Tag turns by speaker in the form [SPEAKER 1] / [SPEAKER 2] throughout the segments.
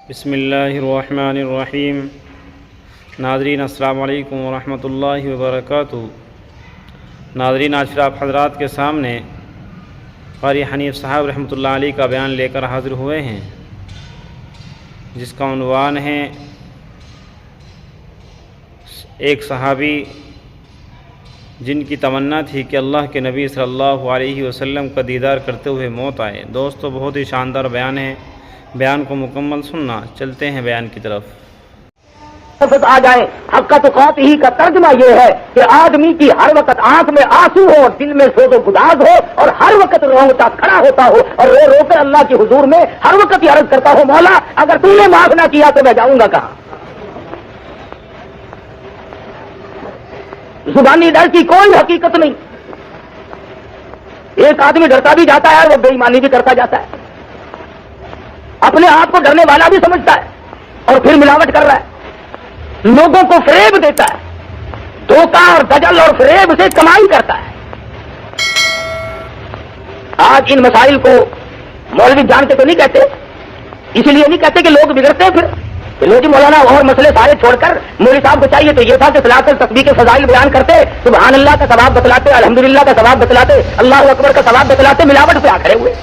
[SPEAKER 1] بسم اللہ الرحمن الرحیم۔ ناظرین السلام علیکم ورحمۃ اللہ وبرکاتہ۔ ناظرین، آج پھر آپ حضرات کے سامنے قاری حنیف صاحب رحمۃ اللہ علیہ کا بیان لے کر حاضر ہوئے ہیں، جس کا عنوان ہے ایک صحابی جن کی تمنا تھی کہ اللہ کے نبی صلی اللہ علیہ وسلم کا دیدار کرتے ہوئے موت آئے۔ دوستو، بہت ہی شاندار بیان ہے، بیان کو مکمل سننا۔ چلتے ہیں بیان کی طرف۔
[SPEAKER 2] آ جائے حقیقت قوت ہی کا ترجمہ یہ ہے کہ آدمی کی ہر وقت آنکھ میں آنسو ہو اور دل میں سوز و گداز ہو اور ہر وقت رونگتا کھڑا ہوتا ہو اور رو رو کر اللہ کے حضور میں ہر وقت یہ عرض کرتا ہو، مولا اگر تم نے معاف نہ کیا تو میں جاؤں گا کہاں؟ زبانی ڈر کی کوئی حقیقت نہیں۔ ایک آدمی ڈرتا بھی جاتا ہے اور وہ بے ایمانی بھی کرتا جاتا ہے، اپنے آپ کو ڈرنے والا بھی سمجھتا ہے اور پھر ملاوٹ کر رہا ہے، لوگوں کو فریب دیتا ہے، دھوکہ اور دجل اور فریب سے کمائی کرتا ہے۔ آج ان مسائل کو مولوی جان کے تو نہیں کہتے، اسی لیے نہیں کہتے کہ لوگ بگڑتے ہیں، پھر لوگ مولانا اور مسئلے سارے چھوڑ کر مولوی صاحب کو چاہیے تو یہ تھا کہ صلاۃ التسبیح کے فضائل بیان کرتے، سبحان اللہ کا ثواب بتلاتے، الحمدللہ کا ثواب بتلاتے، اللہ اکبر کا ثواب بتلاتے، ملاوٹ پہ آ کھڑے ہوئے۔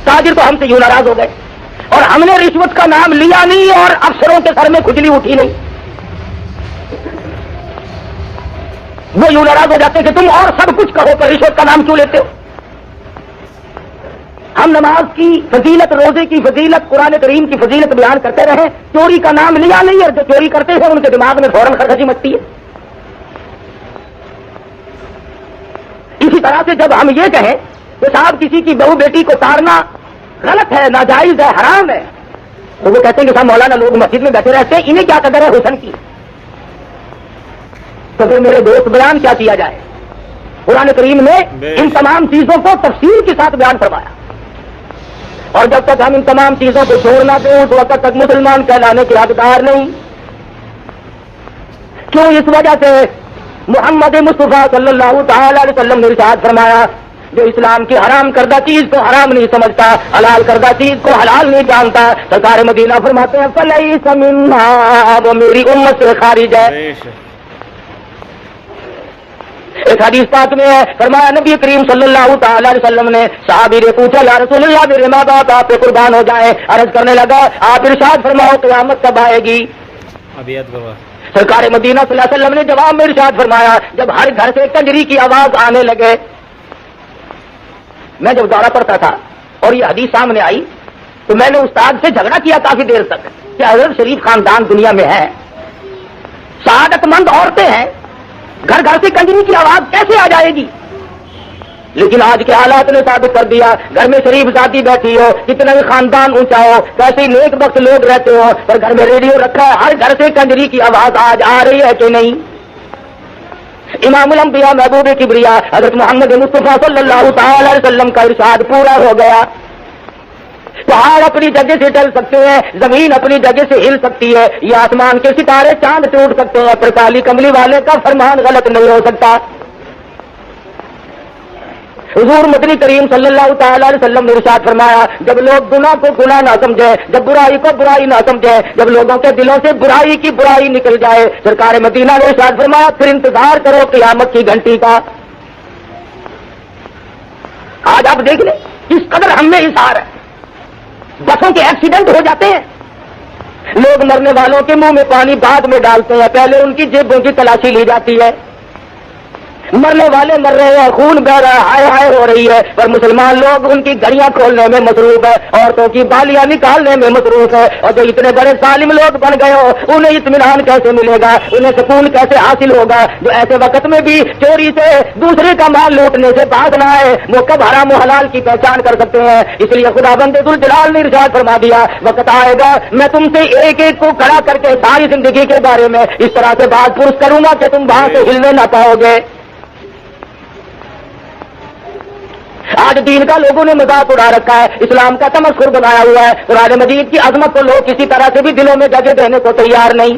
[SPEAKER 2] تاجر تو ہم سے یوں ناراض ہو گئے اور ہم نے رشوت کا نام لیا نہیں اور افسروں کے سر میں کھجلی اٹھی نہیں، وہ یوں ناراض ہو جاتے کہ تم اور سب کچھ کہو پر رشوت کا نام کیوں لیتے ہو؟ ہم نماز کی فضیلت، روزے کی فضیلت، قرآن کریم کی فضیلت بیان کرتے رہے، چوری کا نام لیا نہیں، اور جو چوری کرتے ہیں ان کے دماغ میں فوراً خرخشی مچتی ہے۔ اسی طرح سے جب ہم یہ کہیں کہ صاحب کسی کی بہو بیٹی کو تارنا غلط ہے، ناجائز ہے، حرام ہے، تو وہ کہتے ہیں کہ صاحب مولانا لوگ مسجد میں بیٹھے رہتے ہیں، انہیں کیا قدر ہے حسن کی؟ تو پھر میرے دوست بیان کیا کیا جائے؟ قرآن کریم نے ان تمام چیزوں کو تفصیل کے ساتھ بیان فرمایا، اور جب تک ہم ان تمام چیزوں کو چھوڑنا دیں اس وقت تک مسلمان کہلانے کے حقدار نہیں۔ کیوں؟ اس وجہ سے محمد مصطفیٰ صلی اللہ تعالی علیہ وسلم نے ارشاد فرمایا، جو اسلام کی حرام کردہ چیز کو حرام نہیں سمجھتا، حلال کردہ چیز کو حلال نہیں جانتا، سرکار مدینہ فرماتے ہیں فلیس منا، وہ میری امت سے خارج ہے۔ ایک حدیث پاک میں ہے، فرمایا نبی کریم صلی اللہ تعالی علیہ وسلم نے، صحابی نے پوچھا یا رسول اللہ میرے ماں باپ آپ پہ قربان ہو جائیں، عرض کرنے لگا آپ ارشاد فرماؤ قیامت کب آئے گی؟ سرکار مدینہ صلی اللہ علیہ وسلم نے جواب میں ارشاد فرمایا جب ہر گھر سے کنجری کی آواز آنے لگے۔ میں جب دورہ پڑتا تھا اور یہ حدیث سامنے آئی تو میں نے استاد سے جھگڑا کیا کافی دیر تک کہ حضرت شریف خاندان دنیا میں ہے، سعادت مند عورتیں ہیں، گھر گھر سے کنجری کی آواز کیسے آ جائے گی؟ لیکن آج کے حالات نے ثابت کر دیا، گھر میں شریف ذاتی بیٹھی ہو، کتنا بھی خاندان اونچا ہو، کیسے نیک بخت لوگ رہتے ہو، پر گھر میں ریڈیو رکھا ہے، ہر گھر سے کنجری کی آواز آج آ رہی ہے کہ نہیں؟ امام الانبیاء محبوب کبریا حضرت محمد مصطفیٰ صلی اللہ تعالی علیہ وسلم کا ارشاد پورا ہو گیا۔ پہاڑ اپنی جگہ سے ڈل سکتے ہیں، زمین اپنی جگہ سے ہل سکتی ہے، یہ آسمان کے ستارے چاند ٹوٹ سکتے ہیں، پر کالی کملی والے کا فرمان غلط نہیں ہو سکتا۔ حضور مدنی کریم صلی اللہ تعالی علیہ وسلم نے ارشاد فرمایا جب لوگ گناہ کو گناہ نہ سمجھے، جب برائی کو برائی نہ سمجھے، جب لوگوں کے دلوں سے برائی کی برائی نکل جائے، سرکار مدینہ نے ارشاد فرمایا پھر انتظار کرو قیامت کی گھنٹی کا۔ آج آپ دیکھ لیں کس قدر ہم میں اظہار ہے، بسوں کے ایکسیڈنٹ ہو جاتے ہیں، لوگ مرنے والوں کے منہ میں پانی بعد میں ڈالتے ہیں، پہلے ان کی جیبوں کی تلاشی لی جاتی ہے۔ مرنے والے مر رہے ہیں، خون بہ رہا ہے، ہائے ہائے ہو رہی ہے، پر مسلمان لوگ ان کی گھڑیاں کھولنے میں مصروف ہے، عورتوں کی بالیاں نکالنے میں مصروف ہے، اور جو اتنے بڑے ظالم لوگ بن گئے ہو انہیں اطمینان کیسے ملے گا، انہیں سکون کیسے حاصل ہوگا؟ جو ایسے وقت میں بھی چوری سے دوسرے کا مال لوٹنے سے باز نہ آئے، وہ کب حرام و حلال کی پہچان کر سکتے ہیں؟ اس لیے خدا بند ذوالجلال نے ارشاد فرما دیا وقت آئے گا میں تم سے ایک ایک کو کھڑا کر کے ساری زندگی کے بارے میں اس طرح سے بات پرس کروں گا کہ تم وہاں سے ہلنے نہ پاؤ گے۔ آج دین کا لوگوں نے مذاق اڑا رکھا ہے، اسلام کا تمسخر بنایا ہوا ہے، قرآن مجید کی عظمت کو لوگ کسی طرح سے بھی دلوں میں جگہ دینے کو تیار نہیں۔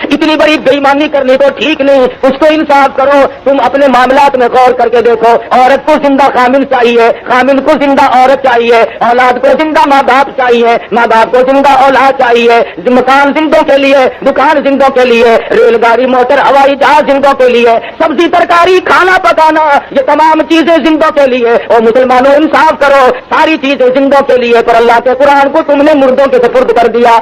[SPEAKER 2] اتنی بڑی بےایمانی کرنی تو ٹھیک نہیں، اس کو انصاف کرو۔ تم اپنے معاملات میں غور کر کے دیکھو، عورت کو زندہ خامن چاہیے، خامن کو زندہ عورت چاہیے، اولاد کو زندہ ماں باپ چاہیے، ماں باپ کو زندہ اولاد چاہیے، مکان زندوں کے لیے، دکان زندوں کے لیے، ریل گاڑی موٹر ہوائی جہاز زندوں کے لیے، سبزی ترکاری کھانا پکانا، یہ تمام چیزیں زندوں کے لیے۔ اور مسلمانوں انصاف کرو، ساری چیزیں زندوں کے لیے، پر اللہ کے قرآن کو تم نے مردوں کے سپرد کر دیا۔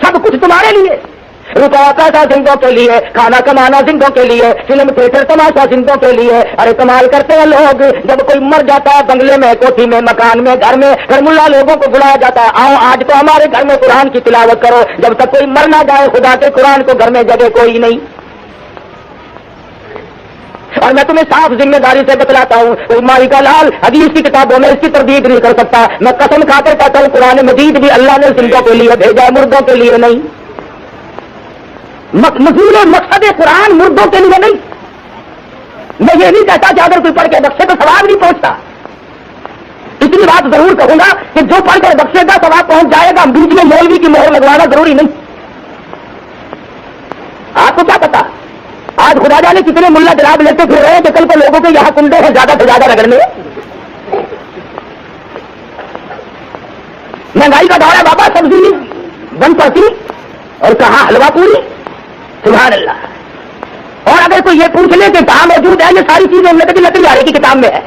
[SPEAKER 2] سب کچھ تمہارے لیے، روپیہ پیسہ زندوں کے لیے، کھانا کمانا زندوں کے لیے، فلم تھیٹر تماشا زندوں کے لیے۔ ارے کمال کرتے ہیں لوگ، جب کوئی مر جاتا ہے بنگلے میں، کوٹھی میں، مکان میں، گھر میں، گھر ملا لوگوں کو بلایا جاتا ہے، آؤ آج تو ہمارے گھر میں قرآن کی تلاوت کرو۔ جب تک کوئی مر نہ جائے خدا کے قرآن کو گھر میں جگہ کوئی نہیں۔ اور میں تمہیں صاف ذمہ داری سے بتلاتا ہوں، کوئی مائی کا لال حدیث کی کتابوں میں اس کی تردید نہیں کر سکتا۔ میں قسم کھا کر کہتا ہوں قرآن مجید بھی اللہ نے زندوں کے لیے بھیجا، مردوں کے لیے نہیں۔ مضمون مقصد قرآن مردوں کے لیے نہیں۔ میں یہ نہیں کہتا کہ اگر کوئی پڑھ کے بخشے تو ثواب نہیں پہنچتا، اتنی بات ضرور کہوں گا کہ جو پڑھ کر بخشے گا ثواب پہنچ جائے گا، بیچ میں مولوی کی مہر لگوانا ضروری نہیں۔ آپ کو کیا پتا آج خدا جانے کتنے ملا جناب لیتے پھر رہے ہیں کہ کل کو لوگوں کے یہاں کنڈے ہیں زیادہ سے زیادہ رگڑنے۔ مہنگائی کا دور ہے بابا، سبزی بن پڑتی اور کہاں حلوہ پوری، سبحان اللہ۔ اور اگر کوئی یہ پوچھ لے کہ کہاں موجود ہے، یہ ساری چیزیں نقدی نقل آ رہی کی کتاب میں ہے،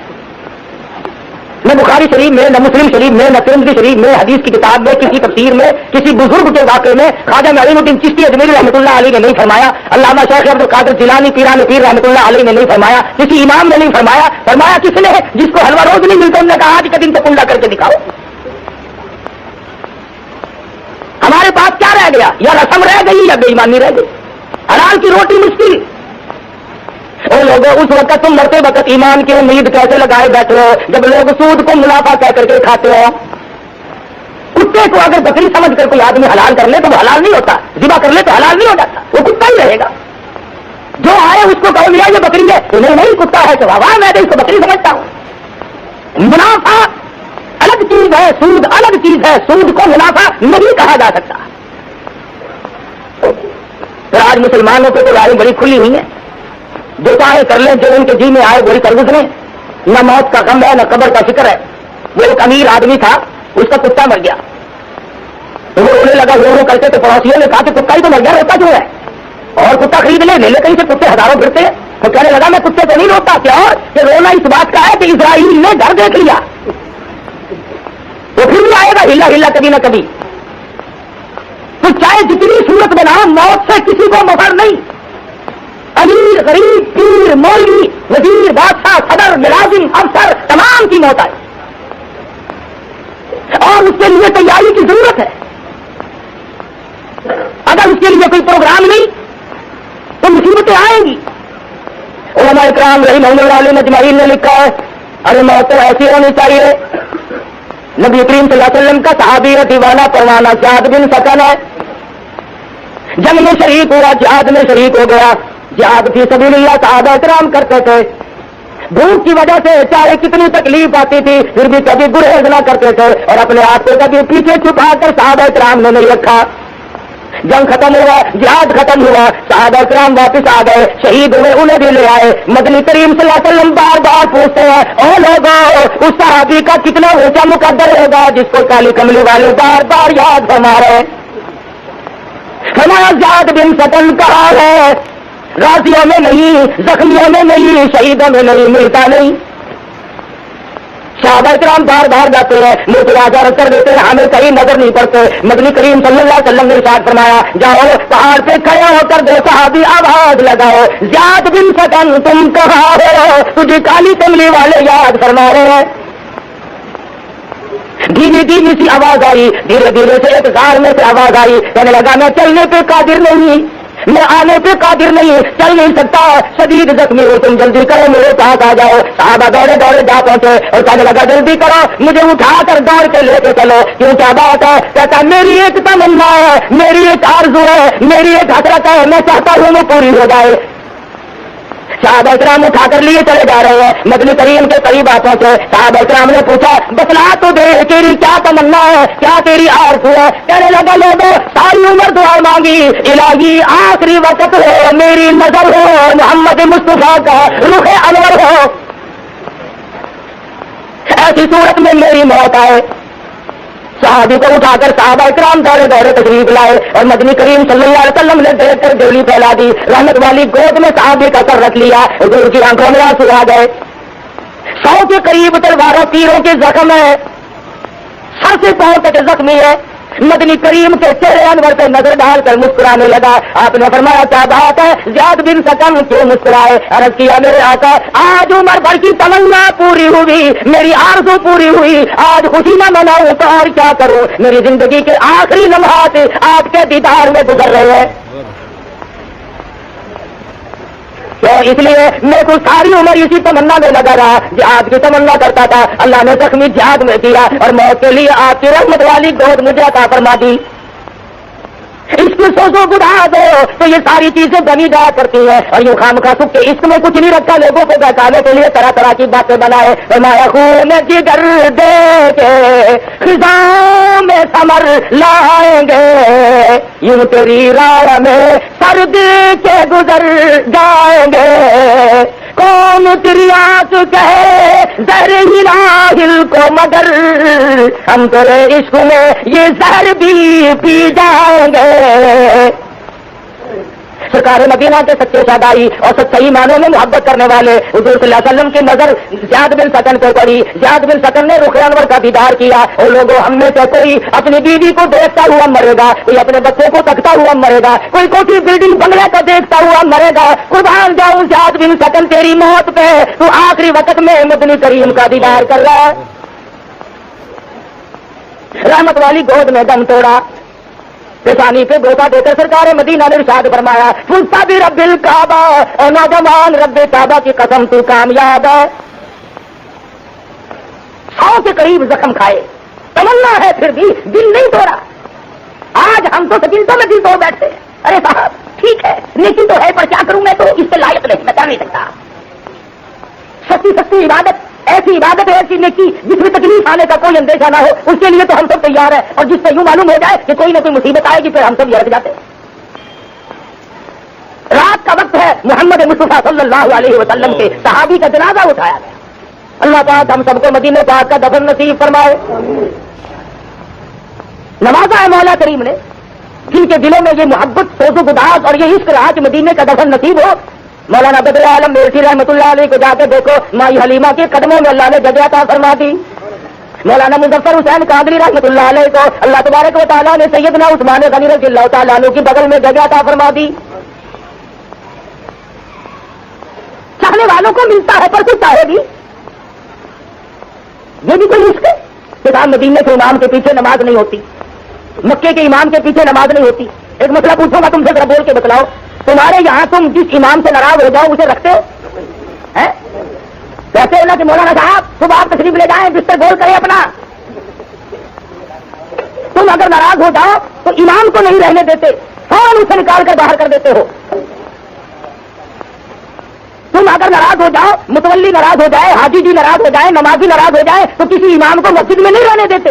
[SPEAKER 2] نہ بخاری شریف میں، نہ مسلم شریف میں، نہ ترمذی شریف میں، حدیث کی کتاب میں، کسی تفسیر میں، کسی بزرگ کے واقعے میں خواجہ معین الدین چشتی اجمیری رحمۃ اللہ علیہ نے نہیں فرمایا، علامہ شیخ عبد القادر جیلانی پیران پیر رحمۃ اللہ علیہ نے نہیں فرمایا، کسی امام نے نہیں فرمایا۔ فرمایا کس نے؟ جس کو حلوہ روز نہیں ملتا، انہوں نے کہا آج کا دن تو کنڈا کر کے دکھاؤ۔ ہمارے پاس کیا رہ گیا؟ یا رسم رہ گئی یا بے ایمانی رہ گئی۔ حلال کی روٹی مشکل۔ اور لوگوں اس وقت تم مرتے وقت ایمان کی امید کیسے لگائے بیٹھے ہو جب لوگ سود کو منافع کہہ کر کے کھاتے ہو؟ کتے کو اگر بکری سمجھ کر کوئی آدمی حلال کر لے تو وہ حلال نہیں ہوتا، ذبح کر لے تو حلال نہیں ہو جاتا، وہ کتا ہی رہے گا۔ جو آئے اس کو کہو ملا یہ بکری ہے، نہیں کتا ہے تو واہ میں تو اس کو بکری سمجھتا ہوں۔ منافع الگ چیز ہے، سود الگ چیز ہے، سود کو منافع نہیں کہا جا سکتا۔ آج مسلمانوں کو تو راہیں بڑی کھلی ہوئی ہیں، جو چاہے کر لیں، جو ان کے جی میں آئے وہی کر گزریں، نہ موت کا غم ہے نہ قبر کا فکر ہے۔ وہ ایک امیر آدمی تھا، اس کا کتا مر گیا، وہ رونے لگا، رو کر کے تو پڑوسیوں نے کہا کہ کتا ہی تو مر گیا، روتا کیوں ہے؟ اور کتا خرید لے کہیں سے، کتے ہزاروں پھرتے ہیں۔ تو کہنے لگا میں کتے کو نہیں روتا، کیا اور کہ رونا اس بات کا ہے کہ اسرائیل نے گھر دیکھ لیا، وہ پھر بھی آئے گا ہلا ہلا کبھی نہ کبھی۔ تو چاہے جتنی صورت بنا، موت سے کسی کو مفر نہیں۔ امیر غریب پیر مولوی وزیر بادشاہ صدر ملازم افسر تمام کی موت آئی، اور اس کے لیے تیاری کی ضرورت ہے۔ اگر اس کے لیے کوئی پروگرام نہیں تو مصیبتیں آئیں گی۔ علماء اکرام رحمہ اللہ علیہ اجمعین نے لکھا ہے ارے موت تو ایسی ہونی چاہیے۔ نبی کریم صلی اللہ علیہ وسلم کا صحابی ہے دیوانہ پروانہ زیاد بن سکن ہے، جنگ میں شریک ہوا، جہاد میں شریک ہو گیا، جہاد فی سبیل اللہ صحابہ اکرام کرتے تھے، بھوک کی وجہ سے چاہے کتنی تکلیف آتی تھی پھر بھی کبھی گریز نہ کرتے تھے، اور اپنے آپ کو کبھی پیچھے چھپا کر صحابہ اکرام نے نہیں رکھا۔ جنگ ختم ہوا، جہاد ختم ہوا، صحابہ اکرام واپس آ گئے، شہید ہوئے، انہیں بھی لے آئے۔ مدنی کریم صلی اللہ علیہ وسلم بار بار پوچھتے ہیں او لوگوں اس صحابی کا کتنا اونچا مقدر ہوگا جس کو کالی کملی والے بار بار یاد فرما رہے ہیں۔ ہمارا زیاد بن سکن کہا ہے غازیوں میں نہیں، زخمیوں میں نہیں، شہیدوں میں نہیں، ملتا نہیں۔ صحابہ کرام بار بار جاتے ہیں، منہ پہ آزار کر دیتے ہیں، ہمیں کہیں نظر نہیں پڑتے۔ مدنی کریم صلی اللہ علیہ وسلم نے ارشاد فرمایا جاؤ پہاڑ پہ کھڑے ہو کر دو صحابی آواز لگاؤ زیاد بن سکن تم کہاں ہو، تجھے کالی کملی والے یاد فرما رہے ہیں۔ دھیمی دھیمی سی آواز آئی، دھیرے دھیرے سے ایک غار میں سے آواز آئی، کہنے لگا میں چلنے پہ قادر نہیں، میں آنے پہ قادر نہیں، چل نہیں سکتا، شدید زخمی ہو، تم جلدی کرو میرے پاس آ جاؤ۔ صحابہ دوڑے دوڑے جا پہنچے اور کہنے لگا جلدی کرو مجھے اٹھا کر دوڑ کے لے کے چلو۔ کیوں کیا بات ہے؟ کہتا میری ایک تمنا ہے، میری ایک آرزو ہے، میری ایک حسرت ہے، میں چاہتا ہوں وہ پوری ہو جائے۔ صحابہ کرام اٹھا کر لیے چلے جا رہے ہیں، مدنی کریم کے قریب آ پہنچے، صحابہ کرام نے پوچھا بتلا تو دے تیری کیا تمنا ہے، کیا تیری آرزو ہے؟ کہنے لگا لوگوں ساری عمر دعا مانگی، الہی آخری وقت ہو، میری نظر ہو محمد مصطفیٰ کا رخ انور ہو، ایسی صورت میں میری موت آئے۔ صحابی کو اٹھا کر صحابہ کرام دورے دورے تشریف لائے اور مدنی کریم صلی اللہ علیہ وسلم نے دیکھ کر ڈولی پھیلا دی، رحمت والی گود میں صحابی کا سر رکھ لیا، حضور کی آنکھوں میں آنسو آ گئے۔ 100 کے قریب تلواروں تیروں کے زخم ہے، سر سے پاؤں تک زخمی ہے، مدنی کریم کے چہرے انور پہ نظر ڈال کر مسکرانے لگا۔ آپ نے فرمایا کیا بات ہے زیاد بن سکن کیوں مسکرائے؟ عرض کیا میرے آقا آج عمر بھر کی تمنا پوری ہوئی، میری آرزو پوری ہوئی، آج خوشی نہ مناؤں تو اور کیا کروں؟ میری زندگی کے آخری لمحات آپ کے دیدار میں گزر رہے ہیں، تو اس لیے میرے کو ساری عمر اسی تمنا میں لگا رہا، جہاد کی تمنا کرتا تھا، اللہ نے زخمی جہاد میں کیا اور موت کے لیے آپ کی رحمت والی گود مجھے عطا فرما دی۔ عشق سوزو گداز ہو تو یہ ساری چیزیں بنی جایا کرتی ہیں، اور یوں خام خواہ سکھ کے عشق میں کچھ نہیں رکھا، لوگوں کو بہکانے کے لیے طرح طرح کی باتیں بنائے۔ فرمایا خون جگر دے کے خزاں میں ثمر لائیں گے، یوں تیری راہ میں سرد کے گزر جائیں گے، کون تیری آنکھ کہے زہر ہی راہل کو، مگر ہم تیرے عشق میں یہ زہر بھی پی جائیں گے۔ سرکار مدینہ کے سچے شہدائی اور سچائی معنوں میں محبت کرنے والے حضور صلی اللہ علیہ وسلم کی نظر زیاد بن سکن کو پڑی۔ زیاد بن سکن نے رخ انور کا دیدار کیا، اور لوگوں ہم میں سے کوئی اپنی بیوی کو دیکھتا ہوا مرے گا، کوئی اپنے بچوں کو تکتا ہوا مرے گا، کوئی کوٹھی بلڈنگ بنگلے کو دیکھتا ہوا مرے گا۔ قربان جاؤں زیاد بن سکن تیری موت پہ، تو آخری وقت میں مدنی کریم کا دیدار کر رہا ہے۔ رحمت والی گود میں دم توڑا، پیشانی پہ گوتا دے کر سرکار مدینہ نے ارشاد فرمایا فزت برب الکعبہ، اور نوجوان رب کعبہ کی قسم تو کامیاب ہے۔ 100 کے قریب زخم کھائے، تمنا ہے پھر بھی دل نہیں توڑا۔ آج ہم تو سکینتوں میں دل توڑ بیٹھتے ہیں، ارے صاحب ٹھیک ہے نیکی تو ہے پر کیا کروں میں تو اس کے لائق نہیں، بتا نہیں سکتا۔ سچی سچی عبادت ایسی عبادت ہے، ایسی نیکی جس میں تکلیف آنے کا کوئی اندیشہ نہ ہو، اس کے لیے تو ہم سب تیار ہیں، اور جس سے یوں معلوم ہو جائے کہ کوئی نہ کوئی مصیبت آئے گی پھر ہم سب یہ رک جاتے ہیں۔ رات کا وقت ہے، محمد مصطفیٰ صلی اللہ علیہ وسلم کے صحابی کا جنازہ اٹھایا گیا۔ اللہ پاک ہم سب کو مدینہ پاک کا دفن نصیب فرمائے۔ نوازا ہے مولا کریم نے جن کے دلوں میں یہ محبت سوز و گداز اور یہ عشق رہا کہ مدینے کا دفن نصیب ہو۔ مولانا بدر عالم میرسی رحمۃ اللہ علیہ کو جا کے دیکھو، مائی حلیمہ کے قدموں میں اللہ نے جگہ عطا فرما دی۔ مولانا مظفر حسین قادری رحمۃ اللہ علیہ کو اللہ تبارک و تعالیٰ نے سیدنا عثمان غنی رضی اللہ تعالیٰ عنہ کی بغل میں جگہ عطا فرما دی۔ چاہنے والوں کو ملتا ہے پر کچھ چاہے بھی، یہ بھی کوئی عشق ہے کہ صاحب مدینے کے امام کے پیچھے نماز نہیں ہوتی، مکے کے امام کے پیچھے نماز نہیں ہوتی۔ ایک مسئلہ پوچھوں گا تم سے، ذرا بول کے بتلاؤ، تمہارے یہاں تم جس امام سے ناراض ہو جاؤ اسے رکھتے ہو؟ کہتے ہو نا کہ مولانا صاحب صبح آپ تشریف لے جائیں، بستر گول کریں اپنا۔ تم اگر ناراض ہو جاؤ تو امام کو نہیں رہنے دیتے، فوراً اسے نکال کر باہر کر دیتے ہو۔ تم اگر ناراض ہو جاؤ، متولی ناراض ہو جائے، حاجی جی ناراض ہو جائے، نمازی ناراض ہو جائے تو کسی امام کو مسجد میں نہیں رہنے دیتے۔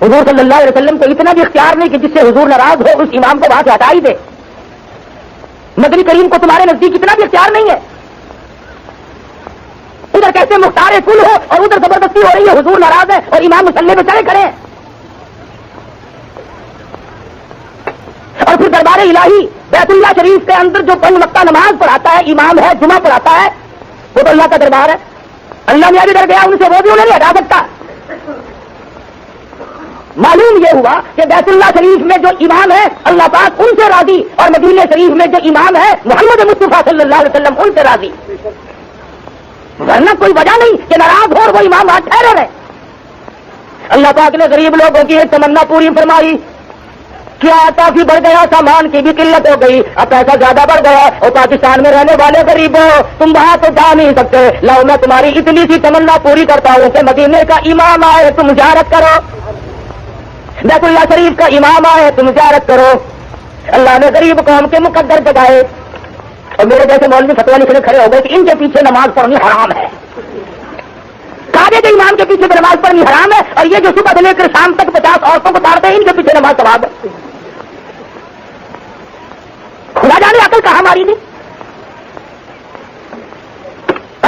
[SPEAKER 2] حضور صلی اللہ علیہ وسلم کو اتنا بھی اختیار نہیں کہ جس سے حضور ناراض ہو اس امام کو وہاں سے ہٹا ہی دے۔ مدنی کریم کو تمہارے نزدیک اتنا بھی اختیار نہیں ہے، ادھر کیسے مختار کل ہو اور ادھر زبردستی ہو رہی ہے، حضور ناراض ہے اور امام مسلح پہ چڑھے کھڑے ہیں۔ اور پھر دربار الہی بیت اللہ شریف کے اندر جو 5 وقتہ نماز پڑھاتا ہے امام ہے، جمعہ پڑھاتا ہے، وہ تو اللہ کا دربار ہے۔ اللہ میاں بھی ڈر گیا ان سے، وہ بھی انہیں نہیں ہٹا سکتا۔ معلوم یہ ہوا کہ بیت اللہ شریف میں جو امام ہے اللہ پاک ان سے راضی، اور مدینہ شریف میں جو امام ہے محمد مصطفیٰ صلی اللہ علیہ وسلم ان سے راضی، ورنہ کوئی وجہ نہیں کہ ناراض ہو اور وہ امام وہاں ٹھہرے رہے۔ اللہ پاک نے غریب لوگوں کی ایک تمنا پوری فرمائی، کیا کافی بڑھ گیا، سامان کی بھی قلت ہو گئی، اب پیسہ زیادہ بڑھ گیا، اور پاکستان میں رہنے والے غریب ہو تم وہاں تو جا نہیں سکتے، لاؤ میں تمہاری اتنی سی تمنا پوری کرتا ہوں کہ مدینے کا امام آئے تم زیارت کرو، بیت اللہ شریف کا امام آئے تم زیارت کرو۔ اللہ نے غریب قوم کے مقدر جگائے اور میرے جیسے مولوی فتویٰ لکھنے کھڑے ہو گئے کہ ان کے پیچھے نماز پڑھنی حرام ہے، کعبے کے امام کے پیچھے نماز پڑھنی حرام ہے، اور یہ جو صبح سے لے کر شام تک 50 عورتوں کو تارتے ہیں ان کے پیچھے نماز ثواب ہے۔ خدا جانے عقل کہاں ہماری نے۔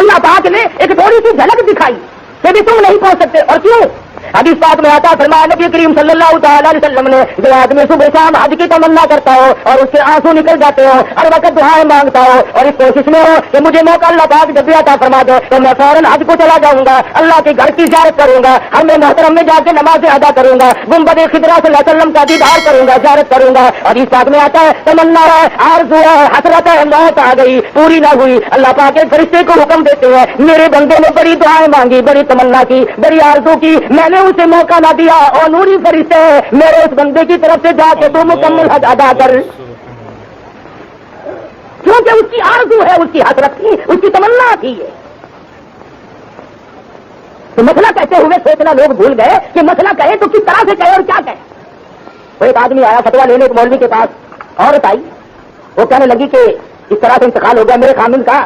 [SPEAKER 2] اللہ پاک نے ایک تھوڑی سی جھلک دکھائی کہ بھی تم نہیں پہنچ سکتے، اور کیوں؟ حدیث پاک میں آتا فرمایا نبی کریم صلی اللہ تعالی علیہ وسلم نے جو آدمی صبح شام حج کی تمنا کرتا ہو اور اس کے آنسو نکل جاتے ہو، ہر وقت دعائیں مانگتا ہو اور اس کوشش میں ہو کہ مجھے موقع اللہ پاک جب بھی عطا فرما دے تو میں فوراً حج کو چلا جاؤں گا، اللہ کے گھر کی زیارت کروں گا، ہم میں محترم میں جا کے نماز ادا کروں گا، گنبد خضرا صلی اللہ علیہ وسلم کا دیدار کروں گا، زیارت کروں گا، اور اس پاک میں آتا ہے تمنا ہے، آرزو ہے، حسرت ہے، موت آ گئی پوری نہ ہوئی، اللہ پاک ایک فرشتے کو حکم دیتے ہیں میرے بندے نے بڑی دعائیں مانگی، بڑی تمنا کی، بڑی آرزو کی، میں نے اسے موقع نہ دیا، اور نوری فرشتے میرے اس بندے کی طرف سے جا کے تو مکمل حج ادا کر، کیونکہ اس کی آرزو ہے، اس کی حسرت تھی، اس کی تمنا تھی۔ تو مسئلہ کہتے ہوئے سوچنا لوگ بھول گئے کہ مسئلہ کہے تو کس طرح سے کہے اور کیا کہے۔ تو ایک آدمی آیا فتویٰ لینے ایک مولوی کے پاس، عورت آئی، وہ کہنے لگی کہ اس طرح سے انتقال ہو گیا میرے خامن کا،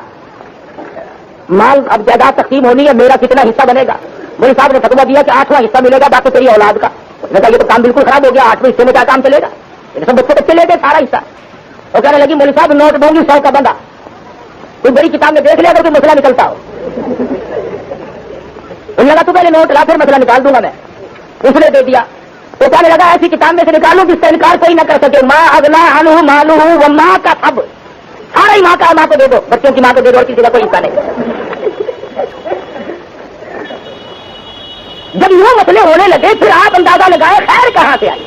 [SPEAKER 2] مال اب جائیداد تقسیم ہونی ہے، میرا کتنا حصہ بنے گا؟ مولوی صاحب نے فتویٰ دیا کہ 8واں حصہ ملے گا، باقی تیری اولاد کا۔ میں کہا یہ تو کام بالکل خراب ہو گیا، 8ویں حصے میں کیا کام چلے گا؟ سب بچے لے گئے سارا حصہ۔ وہ کہنے لگی مولوی صاحب نوٹ دوں گی 100 کا بندہ، کوئی بڑی کتاب میں دیکھ لیا اگر کوئی مسئلہ نکلتا ہو۔ انہوں نے کہا تو پہلے نوٹ لا پھر مسئلہ نکال دوں گا میں۔ اس نے دے دیا، وہ کہنے لگا ایسی کتاب میں سے نکالوں جس کا انکار کوئی نہ کر سکے، ماں اغنا عنہ مالہ و ماں کا سب، سارا ہی ماں کا، ماں کو دے دو، بچوں کی ماں کو دے دو، اور کسی کا کوئی حصہ نہیں۔ جب یوں مسئلے ہونے لگے پھر آپ اندازہ لگائے خیر کہاں سے آئی۔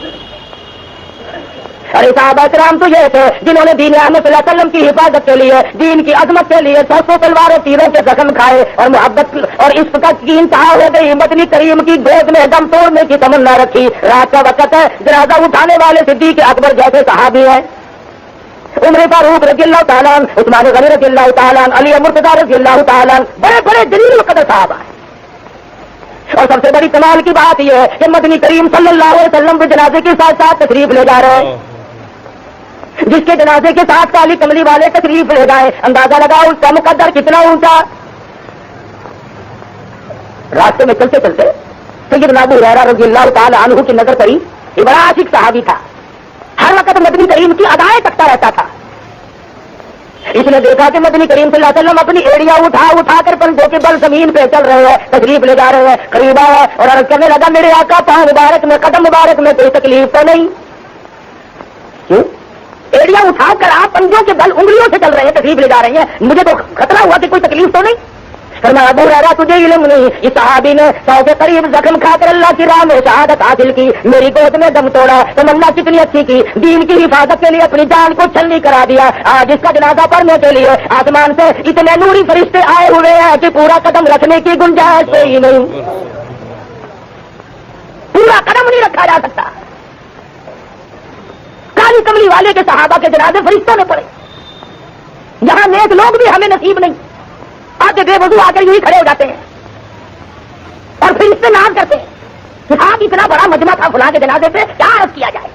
[SPEAKER 2] ارے صحابہ کرام تو یہ تھے جنہوں نے دین احمد صلی اللہ علیہ وسلم کی حفاظت کے لیے، دین کی عظمت کے لیے 100 تلواروں تیروں کے زخم کھائے، اور محبت اور عشق کی انتہا ہو گئی، مدنی کریم کی گود میں دم توڑنے کی تمنا رکھی۔ رات کا وقت ہے، جنازہ اٹھانے والے صدیق اکبر جیسے صحابی ہیں، عمر فاروق رضی اللہ تعالیٰ عنہ، عثمان غنی رضی اللہ تعالیٰ عنہ، علی مرتضیٰ رضی اللہ تعالیٰ عنہ، بڑے بڑے جلیل القدر صحابہ ہیں۔ اور سب سے بڑی کمال کی بات یہ ہے کہ مدنی کریم صلی اللہ علیہ وسلم کے جنازے کے ساتھ ساتھ تشریف لے جا رہے ہیں۔ جس کے جنازے کے ساتھ کالی کملی والے تشریف لے جائیں، اندازہ لگاؤ اس کا مقدر کتنا اونچا۔ راستے میں چلتے چلتے سیدنا ابو ہریرہ رضی اللہ تعالی عنہ کی نظر پڑی، یہ بڑا عاشق صحابی تھا، ہر وقت مدنی کریم کی ادائیں تکتا رہتا تھا۔ اس نے دیکھا کہ مدنی کریم صلی اللہ علیہ وسلم اپنی ایڑیاں اٹھا کر پندوں کے بل زمین پہ چل رہے ہیں، تشریف لے جا رہے ہیں، قریب آیا اور عرض کرنے لگا میرے آقا پاؤں مبارک میں، قدم مبارک میں کوئی تکلیف تو نہیں؟ کیوں؟ ایڑیاں اٹھا کر آپ پنجوں کے بل انگلیوں سے چل رہے ہیں، تشریف لے جا رہے ہیں، مجھے تو خطرہ ہوا کہ کوئی تکلیف تو نہیں؟ فرمایا ابو ہریرہ تجھے علم نہیں، اس صحابی نے 100 کے قریب زخم کھا کر اللہ کی راہ میں شہادت حاصل کی، میری گود میں دم توڑا، تمنا کتنی اچھی کی، دین کی حفاظت کے لیے اپنی جان کو چھلنی کرا دیا۔ آج اس کا جنازہ پڑھنے کے لیے آسمان سے اتنے نوری فرشتے آئے ہوئے ہیں کہ پورا قدم رکھنے کی گنجائش ہی نہیں، پورا قدم نہیں رکھا جا سکتا۔ کالی کملی والے کے صحابہ کے جنازے فرشتوں نے پڑے، جہاں نیک لوگ بھی ہمیں نصیب نہیں، آگے بے وضو آ کر یوں ہی کھڑے ہو جاتے ہیں اور پھر اس سے ناز کرتے ہیں کہ آپ اتنا بڑا مجمع تھا فلاں کے جنازے پہ، کیا عرض کیا جائے۔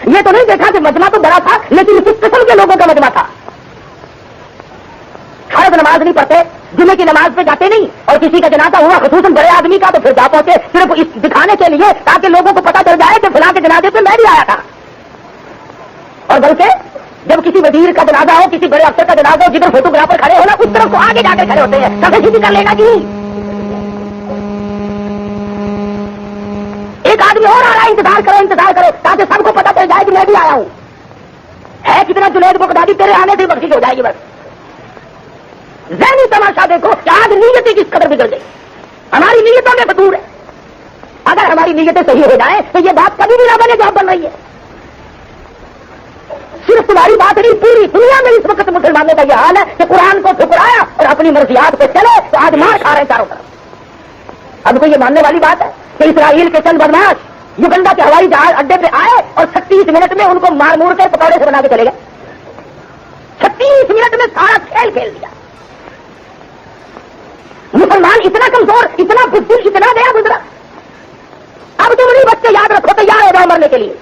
[SPEAKER 2] یہ تو نہیں دیکھا کہ مجمع تو بڑا تھا لیکن کس قسم کے لوگوں کا مجمع تھا۔ فرض نماز نہیں پڑھتے، جمعے کی نماز پہ جاتے نہیں، اور کسی کا جنازہ ہوا خصوصاً بڑے آدمی کا تو پھر جا پہنچے صرف اس دکھانے کے لیے تاکہ لوگوں کو پتا چل جائے کہ فلاں کے جنازے پہ میں بھی آیا تھا۔ اور بلکہ جب کسی وزیر کا جنازہ ہو، کسی بڑے افسر کا جنازہ ہو، جدھر فوٹوگرافر کھڑے ہو نا اس طرف کو آگے جا کر کھڑے ہوتے ہیں، کبھی کسی کر لینا جی۔ ایک آدمی اور آ رہا ہے، انتظار کرو تاکہ سب کو پتا چل جائے کہ میں بھی آیا ہوں۔ ہے کتنا جنید بغدادی، تیرے آنے سے بخشش ہو جائے گی۔ بس ذہنی تماشا دیکھو کہ آج نیتیں کس قدر بگڑ گئی، ہماری نیتوں میں فتور ہے۔ اگر ہماری نیتیں صحیح ہو جائیں تو یہ بات کبھی بھی نہ بنے جو اب بن رہی ہے۔ صرف تمہاری بات نہیں، پوری دنیا میں اس وقت مسلمانوں کا یہ حال ہے کہ قرآن کو ٹھکرایا اور اپنی مرضیات پہ چلے تو آج مار کھا رہے ہیں چاروں طرف۔ اب کوئی یہ ماننے والی بات ہے کہ اسرائیل کے چند بدماش یوگنڈا کے ہوائی جہاز اڈے پہ آئے اور 36 منٹ میں ان کو مار مور کر پکوڑے سے بنا کے چلے گئے۔ 36 منٹ میں سارا کھیل کھیل دیا۔ مسلمان اتنا کمزور، اتنا بزدل، اتنا گیا گزرا۔ اب تم نہیں بچے یاد رکھو، تیار ہو جاؤ مرنے کے لیے۔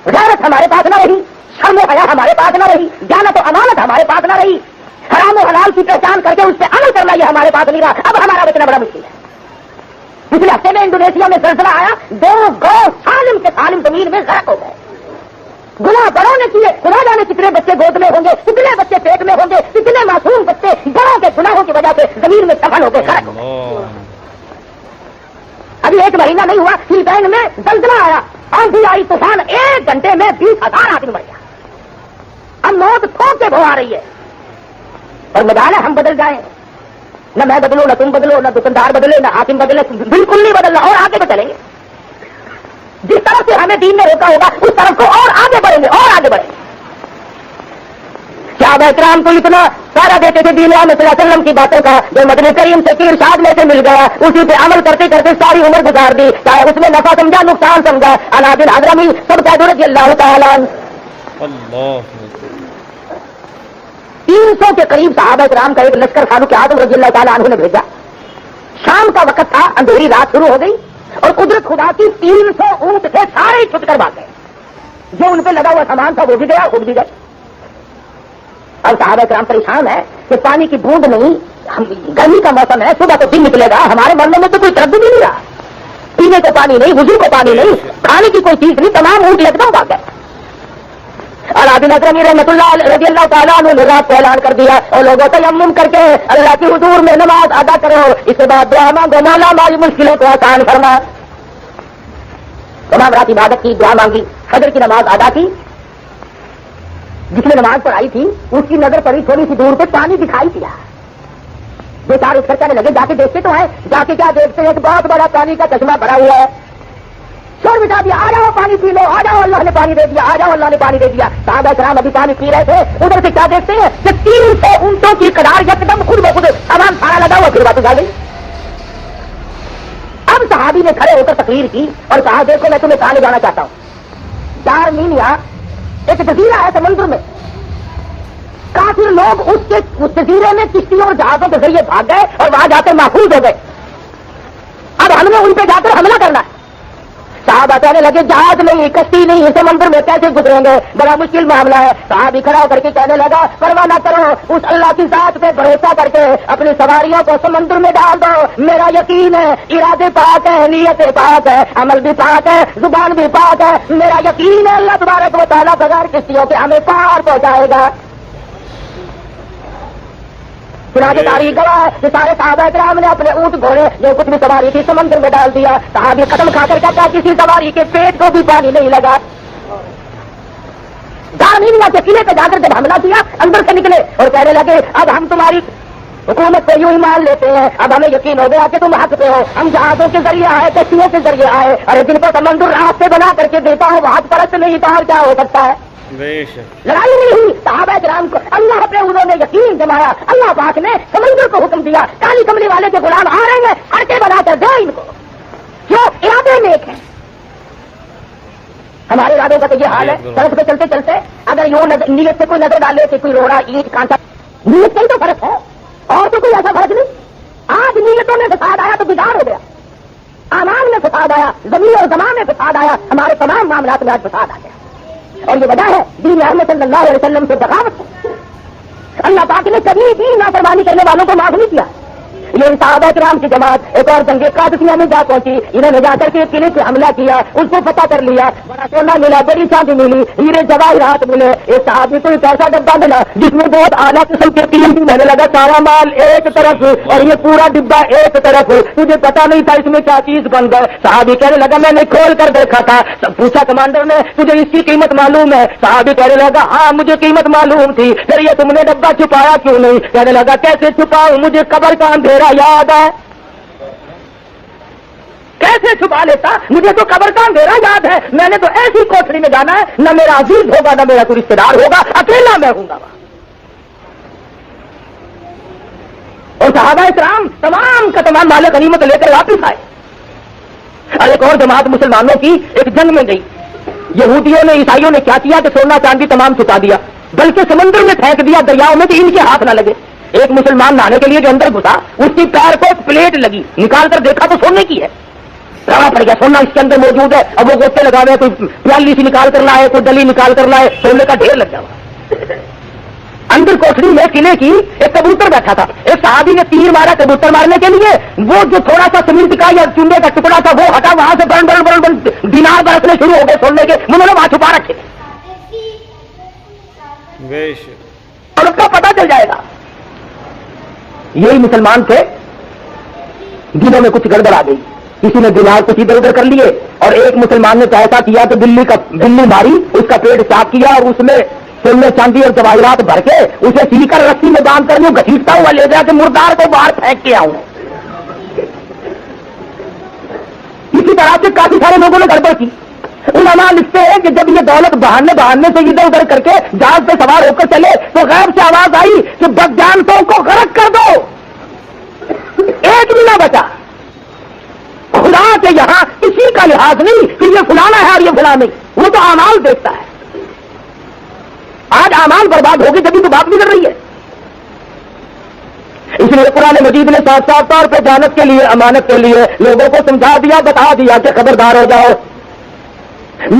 [SPEAKER 2] غیرت ہمارے پاس نہ رہی، شرم و حیا ہمارے پاس نہ رہی، جانت و امانت ہمارے پاس نہ رہی، حرام و حلال کی پہچان کر کے اس پہ عمل کرنا یہ ہمارے پاس نہیں رہا، اب ہمارا بچنا بڑا مشکل ہے۔ پچھلے ہفتے میں انڈونیشیا میں زلزلہ آیا، 2 گاؤں سالم کے سالم زمین میں غرق ہو گئے۔ گناہ بڑوں نے کیے، خدا جانے کتنے بچے گود میں ہوں گے، کتنے بچے پیٹ میں ہوں گے، کتنے معصوم بچے بڑوں کے گناہوں کی وجہ سے زمین میں دفن ہو گئے، غرق ہو گئے۔ ابھی 1 مہینہ نہیں ہوا، فلپائن میں زلزلہ آیا، آندھی آئی، طوفان، 1 گھنٹے میں 20,000 آدمی مر گیا۔ اب موت تھوک کے بھو آ رہی ہے، اور میدان ہے ہم بدل جائیں، نہ میں بدلوں، نہ تم بدلو، نہ دکاندار بدلے، نہ حاکم بدلے، بالکل نہیں بدلنا، اور آگے بچلیں گے۔ جس طرف سے ہمیں دین نے روکا ہوگا اس طرف کو اور آگے بڑھیں گے، اور آگے بڑھیں گے۔ صحابہ اکرام کو اتنا سارا دیتے تھے دین صلی اللہ علیہ وسلم کی باتوں کا، جو مدنی کریم سے ارشاد میں سے مل گیا اسی پہ عمل کرتے کرتے ساری عمر گزار دی، چاہے اس میں نفع سمجھا نقصان سمجھا۔ علی بن حضرمی سب کہہ دو رضی اللہ تعالیٰ عنہ۔ 300 کے قریب صحابہ اکرام کا ایک لشکر فاروق اعظم رضی اللہ تعالیٰ عنہ نے بھیجا۔ شام کا وقت تھا، اندھیری رات شروع ہو گئی، اور قدرت خدا کی 300 اونٹ تھے، سارے چھٹ کر بھاگ گئے، جو ان پہ لگا ہوا سامان تھا وہ بھی گیا، خود بھی گئے۔ اب صحابہ کرام پریشان ہے کہ پانی کی بوند نہیں، گرمی کا موسم ہے، صبح تو دن نکلے گا، ہمارے مرنے میں تو کوئی تردد ہی نہیں رہا، پینے کو پانی نہیں، وضو کو پانی نہیں، کھانے کی کوئی چیز نہیں، تمام اونٹ ایک دم بھاگ گئے۔ علی بن حضرمی رحمۃ اللہ رضی اللہ تعالیٰ عنہ نے رات کو اعلان کر دیا، اور لوگوں تیمم کر کے اللہ کی حضور میں نماز ادا کرو، اس کے بعد دعا مانگو، مولا ہماری مشکلوں کو آسان فرما۔ تمام رات عبادت کی، دعا مانگی، فجر کی نماز ادا کی۔ جس نے نماز پڑھائی تھی اس کی نظر پڑی تھوڑی سی دور پہ، پانی دکھائی دیا، دو چار اس کہنے لگے جا کے دیکھتے تو ہیں، جا کے کیا دیکھتے ہیں، ایک بہت بڑا پانی کا چشمہ بھرا ہوا ہے۔ شور مٹا دیا، آ جاؤ پانی پی لو، آ جاؤ اللہ نے پانی دے دیا، آ جاؤ اللہ نے پانی دے دیا۔ صحابہ کرام ابھی پانی پی رہے تھے، ادھر سے کیا دیکھتے ہیں کہ 300 اونٹوں کی قطار یکدم خود بخود سامان سارا لگا ہوا پھر واپس آ گئی۔ اب صحابی نے کھڑے ہو کر تقریر کی اور کہا دیکھو میں تمہیں کہاں لے جانا چاہتا ہوں، 4 میل یا ایک جزیرہ ہے سمندر میں، کافر لوگ اس جزیرے میں کشتیوں اور جہازوں کے ذریعے بھاگ گئے اور وہاں جا کر محفوظ ہو گئے، اب ہم نے ان پہ جا کر حملہ کرنا ہے۔ صحابہ کہنے لگے جہاز نہیں، کشتی نہیں، سمندر میں کیسے گزریں گے، بڑا مشکل معاملہ ہے۔ صحابی کھڑا ہو کر کے کہنے لگا پرواہ نہ کرو، اس اللہ کی ذات پہ بھروسہ کر کے اپنی سواریوں کو سمندر میں ڈال دو، میرا یقین ہے ارادے پاک ہے، نیت پاک ہے، عمل بھی پاک ہے، زبان بھی پاک ہے، میرا یقین ہے اللہ تبارک و تعالیٰ بغیر کشتیوں کے ہمیں پار پہنچائے گا۔ چنانچہ تاریخ گواہ ہے کہ سارے صحابہ کرام نے اپنے اونٹ گھوڑے جو کچھ بھی سواری تھی سمندر میں ڈال دیا۔ صحابی قدم کھا کر کہتا کسی سواری کے پیٹ کو بھی پانی نہیں لگا۔ دارمینیا کے قلعے پہ جا کر جب حملہ کیا اندر سے نکلے اور کہنے لگے اب ہم تمہاری حکومت کو یوں ہی مان لیتے ہیں، اب ہمیں یقین ہو گیا کہ تم حق پہ ہو، ہم جہازوں کے ذریعے آئے، کشتیوں کے ذریعے آئے، ارے جن کو سمندر راستے بنا کر کے دیتا ہوں وہ حق پرست نہیں تو اور کیا ہو سکتا ہے۔ لڑائی نہیں ہوئی، صحابہ کرام کو اللہ اپنے حضور نے یقین جمایا، اللہ پاک نے سمندر کو حکم دیا کالی کملی والے کے غلام آ رہے ہیں، سڑکیں بنا کر دو ان کو، جو ارادے نیک ہیں۔ ہمارے ارادوں کا تو یہ حال ہے، سڑک پہ چلتے چلتے اگر یوں نیت سے کوئی نظر ڈالے کہ کوئی روڑا اینٹ کانٹا، نیت کا ہی تو فرق ہے، اور تو کوئی ایسا فرق نہیں۔ آج نیتوں میں فساد آیا تو بگاڑ ہو گیا، اعمال میں فساد آیا، زمین اور زمان میں فساد آیا، ہمارے تمام معاملات میں آج فساد آ گیا، اور یہ وجہ ہے دین احمد صلی اللہ علیہ وسلم سے بغاوت۔ اللہ پاک نے کبھی بھی نافرمانی کرنے والوں کو معاف نہیں کیا۔ یہ صحابہ کرام کی جماعت ایک اور جنگ قادسیہ میں جا پہنچی، انہوں نے جا کر کے قلعے پہ حملہ کیا، اس کو فتح کر لیا، بڑا سونا ملا، بڑی چاندی ملی، ہیرے جواہرات ملے، ایک صحابی کو ایک ایسا ڈبہ ملا جس میں بہت اعلیٰ قسم کے تیل بھی ملنے لگا، سارا مال ایک طرف اور یہ پورا ڈبہ ایک طرف، تجھے پتا نہیں تھا اس میں کیا چیز بن گئے۔ صحابی کہنے لگا میں نے کھول کر دیکھا تھا، پوچھا کمانڈر نے تجھے اس کی قیمت معلوم ہے؟ صحابی کہنے لگا ہاں مجھے قیمت معلوم تھی، پھر یہ تم نے ڈبہ چھپایا کیوں نہیں؟ کہنے لگا کیسے چھپاؤں، مجھے قبر کا اندھیرا یاد ہے، کیسے چھپا لیتا، مجھے تو قبر کا اندھیرا یاد ہے، میں نے تو ایسی کوٹری میں جانا ہے نہ میرا عزیز ہوگا نہ میرا کوئی رشتے دار ہوگا، اکیلا میں ہوں گا۔ اور صحابہ کرام تمام کا تمام مال غنیمت لے کر واپس آئے۔ اور ایک اور جماعت مسلمانوں کی ایک جنگ میں گئی، یہودیوں نے عیسائیوں نے کیا کیا کہ سونا چاندی تمام چھپا دیا، بلکہ سمندر میں پھینک دیا دریاؤں میں کہ ان کے ہاتھ نہ لگے۔ ایک مسلمان نہانے کے لیے جو اندر گھسا اس کی پیر کو پلیٹ لگی، نکال کر دیکھا تو سونے کی ہے، روا پڑ گیا، سونا اس کے اندر موجود ہے، اب وہ گوتے لگا رہے ہیں، کوئی پیالی سی نکال کر لائے، کوئی ڈلی نکال کر لائے، سونے کا ڈھیر لگ جائے۔ اندر کوٹڑی میں قلعے کی ایک کبوتر بیٹھا تھا، ایک صحابی نے تیر مارا کبوتر مارنے کے لیے، وہ جو تھوڑا سا سیمنٹ کا یا چونڈے کا ٹکڑا تھا وہ ہٹا، وہاں سے برن برن برن برن دینار برسنے شروع ہو گئے سونے کے، انہوں نے وہاں چھپا رکھے اور اس کا پتہ چل جائے گا۔ یہی مسلمان تھے، دنوں میں کچھ گڑبڑ آ گئی، کسی نے دینار کچھ ادھر ادھر کر لیے، اور ایک مسلمان نے ایسا کیا تو بلی ماری، اس کا پیٹ صاف کیا اور اس میں سونے چاندی اور جواہرات بھر کے اسے سی کر رسی میں باندھ کر گھسیٹتا ہوا لے گیا کہ مردار کو باہر پھینک کے آؤں۔ اسی طرح سے کافی سارے لوگوں نے گڑبڑ کی۔ علماء لکھتے ہیں کہ جب یہ دولت بہانے سے ادھر ادھر کر کے جہاز پہ سوار ہو کر چلے تو غیب سے آواز آئی کہ بدجانتوں کو غرق کر دو، ایک بھی نہ بچا۔ خدا کے یہاں کسی کا لحاظ نہیں کہ یہ فلانا ہے اور یہ فلاں نہیں، وہ تو اعمال دیکھتا ہے۔ آج اعمال برباد ہوگی جبھی تو بات بگڑ رہی ہے۔ اس لیے قرآن مجید نے صاف صاف طور پہ جانت کے لیے، امانت کے لیے لوگوں کو سمجھا دیا، بتا دیا کہ خبردار ہو جاؤ۔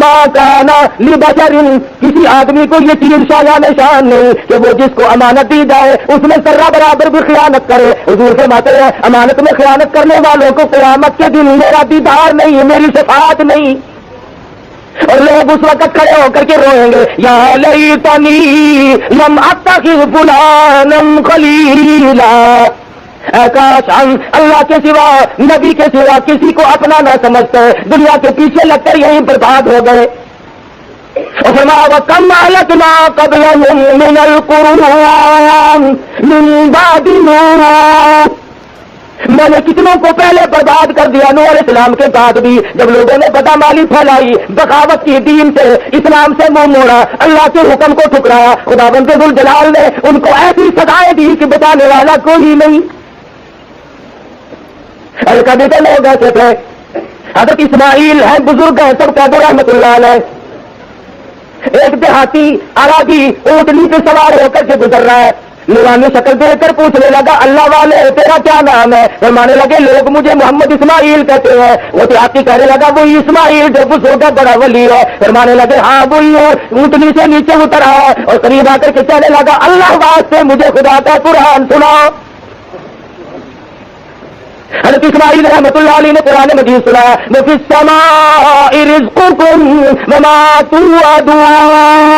[SPEAKER 2] ما کانا لبشر، کسی آدمی کو یہ چیز شایان شان نہیں کہ وہ جس کو امانت دی جائے اس میں ذرہ برابر بھی خیانت کرے۔ حضور فرماتے ہیں امانت میں خیانت کرنے والوں کو قیامت کے دن میرا دیدار نہیں، میری شفاعت نہیں، اور لوگ اس وقت کھڑے ہو کر کے روئیں گے، یا لیتنی لم اتخذ فلانا خلیلا، اے کاش ہم اللہ کے سوا، نبی کے سوا کسی کو اپنا نہ سمجھتے، دنیا کے پیچھے لگ کر یہیں برباد ہو گئے۔ اور فرمایا وَكَمْ أَهْلَكْنَا قَبْلَهُم مِّنَ الْقُرُونِ مِن بَعْدِ نُوحٍ، میں نے کتنوں کو پہلے برباد کر دیا، نوح علیہ السلام کے بعد بھی، جب لوگوں نے بدعمالی پھیلائی، بغاوت کی، دین سے، اسلام سے منہ موڑا، اللہ کے حکم کو ٹھکرایا، خداوند ذوالجلال نے ان کو ایسی سزائیں دی کہ بچانے والا کوئی نہیں۔ کبھی تو لوگ ایسے تھے، حضرت اسماعیل ہیں، بزرگ ہیں، سب قادر رحمت اللہ علیہ، ایک دیہاتی عربی اونٹنی پہ سوار ہو کر کے گزر رہا ہے، نورانی شکل دیکھ کر پوچھنے لگا اللہ والے تیرا کیا نام ہے؟ فرمانے لگے لوگ مجھے محمد اسماعیل کہتے ہیں۔ وہ دیہاتی کہنے لگا وہی اسماعیل جو بزرگ بڑا ولی ہے؟ فرمانے لگے ہاں وہی ہے۔ اونٹنی سے نیچے اتر آیا اور قریب آ کر کے کہنے لگا اللہ واسطے مجھے خدا کا قرآن سناؤ۔ حضرت اسماعیل رحمۃ اللہ علیہ نے قرآن مجید سنایا وفی السماء رزقکم وما توعدون،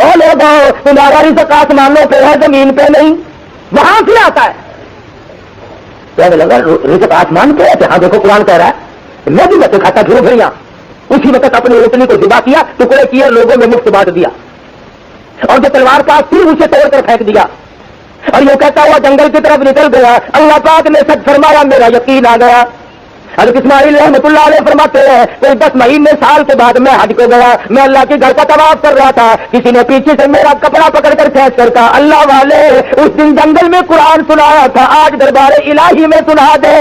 [SPEAKER 2] او لوگوں تمہارا رزق آسمانوں پہ ہے زمین پہ نہیں، وہاں سے آتا ہے۔ کہنے لگا رزق آسمان پہ ہے؟ ہاں دیکھو قرآن کہہ رہا ہے، میں بھی ویسے کھاتا گھروں گھڑیاں۔ اسی وقت اپنی روٹنی کو ذبح کیا، ٹکڑے کیے، لوگوں میں مفت بانٹ دیا، اور جو تلوار کا پھر اسے توڑ کر پھینک دیا، اور یہ کہتا ہوا جنگل کی طرف نکل گیا۔ اللہ پاک نے سچ فرمایا، میرا یقین آ گیا۔ حضرت اسماعیل رحمۃ اللہ علیہ فرماتے ہیں کوئی 10 مہینے سال کے بعد میں حج کو گیا، میں اللہ کے گھر کا طواف کر رہا تھا، کسی نے پیچھے سے میرا کپڑا پکڑ کر کھینچ کر کہا اللہ والے اس دن جنگل میں قرآن سنایا تھا، آج دربار الہی میں سنا دے۔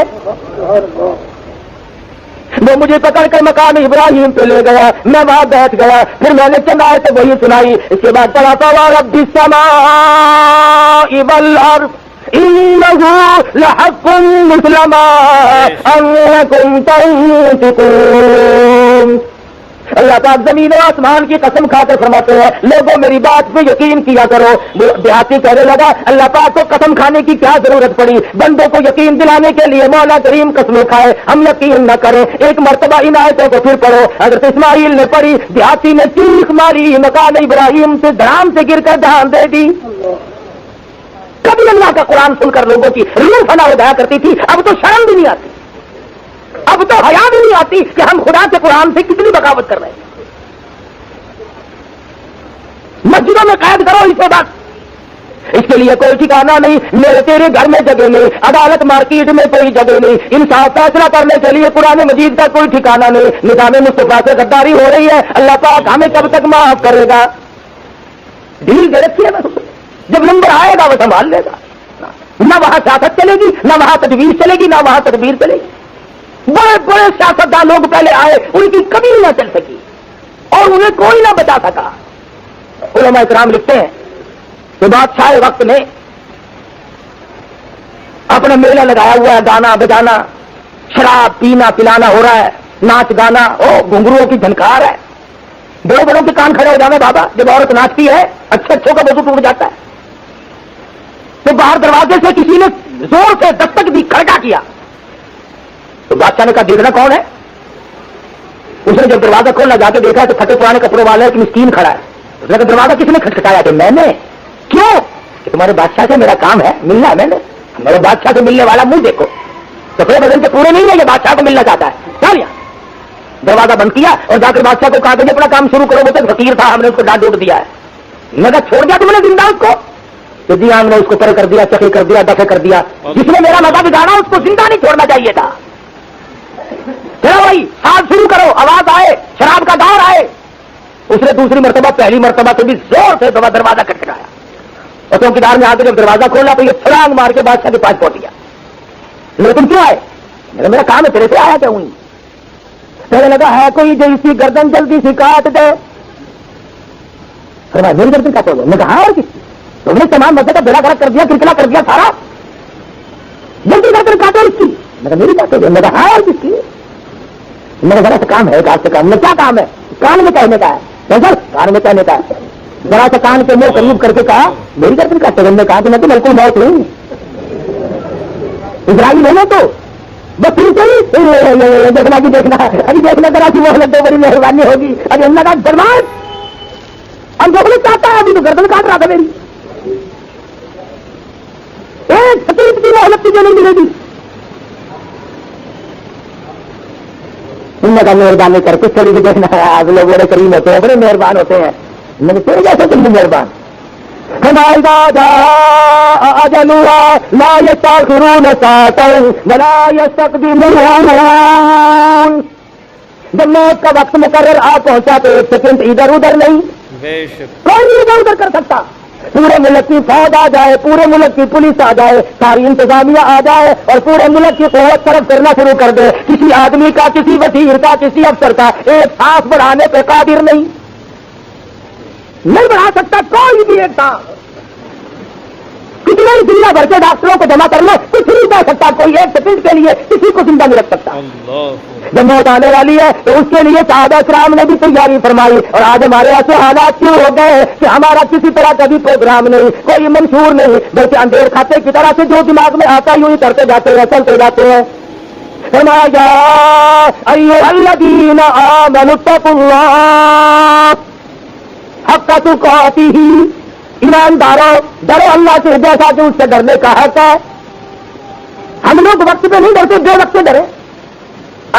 [SPEAKER 2] وہ مجھے پکڑ کر مقام ابراہیم پہ لے گیا، میں وہاں بیٹھ گیا، پھر میں نے چند آیتیں وہی سنائی، اس کے بعد پڑھا تھا رب السماء والارض انہ لحق مثل ما انکم تنطقون۔ اللہ پاک زمین و آسمان کی قسم کھا کر فرماتے ہیں لوگوں میری بات پہ یقین کیا کرو۔ دیہاتی کہنے لگا اللہ پاک کو قسم کھانے کی کیا ضرورت پڑی، بندوں کو یقین دلانے کے لیے مولا کریم قسم کھائے، ہم یقین نہ کریں۔ ایک مرتبہ ان آیتوں کو پھر پڑھو، حضرت اسماعیل نے پڑھی، دیہاتی نے چیخ ماری، مکان ابراہیم سے دھڑام سے گر کر جان دے دی۔ کبھی اللہ کا قرآن سن کر لوگوں کی روح فنا ہو جایا کرتی تھی، اب تو شرم بھی نہیں آتی، اب تو حیا بھی نہیں آتی کہ ہم خدا کے قرآن سے کتنی بغاوت کر رہے ہیں۔ مسجدوں میں قید کرو اسے بس، اس کے لیے کوئی ٹھکانہ نہیں، میرے تیرے گھر میں جگہ نہیں، عدالت مارکیٹ میں کوئی جگہ نہیں، انصاف فیصلہ کرنے کے لیے قرآن مجید کا کوئی ٹھکانہ نہیں۔ نظام مصطفیٰ سے غداری ہو رہی ہے، اللہ پاک ہمیں کب تک معاف کرے گا؟ ڈھیل دے رکھی ہے، جب نمبر آئے گا وہ سنبھال لے گا۔ نہ وہاں سیاست چلے گی، نہ وہاں تدبیر چلے گی، نہ وہاں تدبیر چلے گی۔ بڑے بڑے سیاستدان لوگ پہلے آئے، ان کی کبھی نہ چل سکی اور انہیں کوئی نہ بچا سکا۔ علماء کرام لکھتے ہیں کہ بادشاہ وقت نے اپنا میلہ لگایا ہوا ہے، گانا بجانا، شراب پینا پلانا ہو رہا ہے، ناچ گانا، گھنگروؤں کی جھنکار ہے، بڑوں بڑوں کے کان کھڑے ہو جانے بابا جب عورت ناچتی ہے، اچھے اچھوں کا وضو ٹوٹ جاتا ہے۔ تو باہر دروازے سے کسی نے زور سے دستک دی، کھڑکا کیا، تو بادشاہ نے کہا دیکھنا کون ہے؟ اس نے جب دروازہ کھولا جا کے دیکھا تو پھٹے پرانے کپڑوں والا ایک مسکین کھڑا ہے۔ اس نے کہا دروازہ کس نے کھٹکھٹایا؟ کہ میں نے۔ کیوں؟ کہ تمہارے بادشاہ سے میرا کام ہے، ملنا ہے میں نے، میرے بادشاہ سے ملنے والا منہ دیکھو، کپڑے بدن کے پورے نہیں ہے، یہ بادشاہ کو ملنا چاہتا ہے، چل یہاں۔ دروازہ بند کیا اور جا کر بادشاہ کو کہا کہ اپنا کام شروع کرو، وہ تو فقیر تھا، ہم نے اس کو ڈانٹ ڈوٹ دیا ہے۔ میں کہا چھوڑ دیا تم نے زندہ اس کو؟ تو جی ہم نے اس کو پر کر دیا، چکے کر دیا، دفے کر دیا، جس نے میرا مزہ بگاڑا اس کو زندہ نہیں چھوڑنا چاہیے تھا۔ چلو بھائی ساتھ شروع کرو، آواز آئے، شراب کا دور آئے۔ اس نے دوسری مرتبہ پہلی مرتبہ سے بھی زور سے دروازہ کھٹکھٹایا، اور چوکیدار نے آ کے جب دروازہ کھولا تو یہ چھلانگ مار کے بادشاہ کے پاس پہنچ گیا۔ تم کیوں آئے؟ میرا کام ہے، تیرے سے آیا کیا ہوں؟ کہنے لگا ہے کوئی جو اس کی گردن جلدی سے کاٹ دے۔ میری گردن کاٹو گے؟ میں کہا اور کس کی؟ تم نے تمام مدد کا بیڑا گرک کر دیا، کرکلا کر دیا سارا، جلدی گردن کاٹو اس کی۔ میں کہا میری کاٹو گے؟ میں کہا اور کس کی؟ میرا ذرا سا کام ہے، کام سے کام میں کیا کام ہے؟ کان میں کہنے کا ہے، کان میں کہنے کا ہے۔ ذرا سا کان کے منہ قریب کر کے کہا میری گردن کاٹو گے؟ میں کہا کہ میں تو بالکل موت نہیں اسرائیل ہے نا، تو بس دیکھنا کی دیکھنا، ابھی دیکھنا ذرا سی محنت دو، بڑی مہربانی ہوگی۔ ابھی اللہ کا دربار ہم جو چاہتا ہے، ابھی تو گردن کاٹ رہا تھا میری، ایک سیکنڈ کی محنت تجھے نہیں ملے گی۔ کا مہربانی کر کے چلی دیکھنا ہے، آپ لوگ بڑے کریم ہوتے ہیں، بڑے مہربان ہوتے ہیں، میں نے تیرے جیسے تم بھی مہربان۔ لا يستأخرون ساعة ولا يستقدمون، جب موت کا وقت مقرر آ پہنچا تو ایک سیکنڈ ادھر ادھر نہیں، کوئی نہیں ادھر ادھر کر سکتا۔ پورے ملک کی فوج آ جائے، پورے ملک کی پولیس آ جائے، ساری انتظامیہ آ جائے اور پورے ملک کی قوت طرف کرنا شروع کر دے، کسی آدمی کا، کسی وزیر کا، کسی افسر کا ایک سانس بڑھانے پہ قادر نہیں بڑھا سکتا کوئی بھی ایک سانس۔ کتنے ہی دنیا بھر کے ڈاکٹروں کو جمع کر لو، کچھ نہیں کہہ سکتا کوئی ایک سیکنڈ کے لیے کسی کو زندہ نہیں رکھ سکتا۔ جب موت آنے والی ہے تو اس کے لیے صحابہ کرام نے بھی تیاری فرمائی، اور آج ہمارے ایسے حالات کیوں ہو گئے کہ ہمارا کسی طرح کا بھی پروگرام نہیں، کوئی منشور نہیں، بلکہ اندھیر کھاتے کی طرح سے جو دماغ میں آتا یوں ہی کرتے جاتے ہیں، چلتے جاتے ہیں۔ فرمایا ایھا الذین آمنوا اتقوا اللہ حق تقاتہ، ایمانداروں ڈرو اللہ سے جیسا کہ اس سے ڈرنے کا حق ہے۔ ہم لوگ وقت پہ نہیں ڈرتے، بے وقت سے ڈرے۔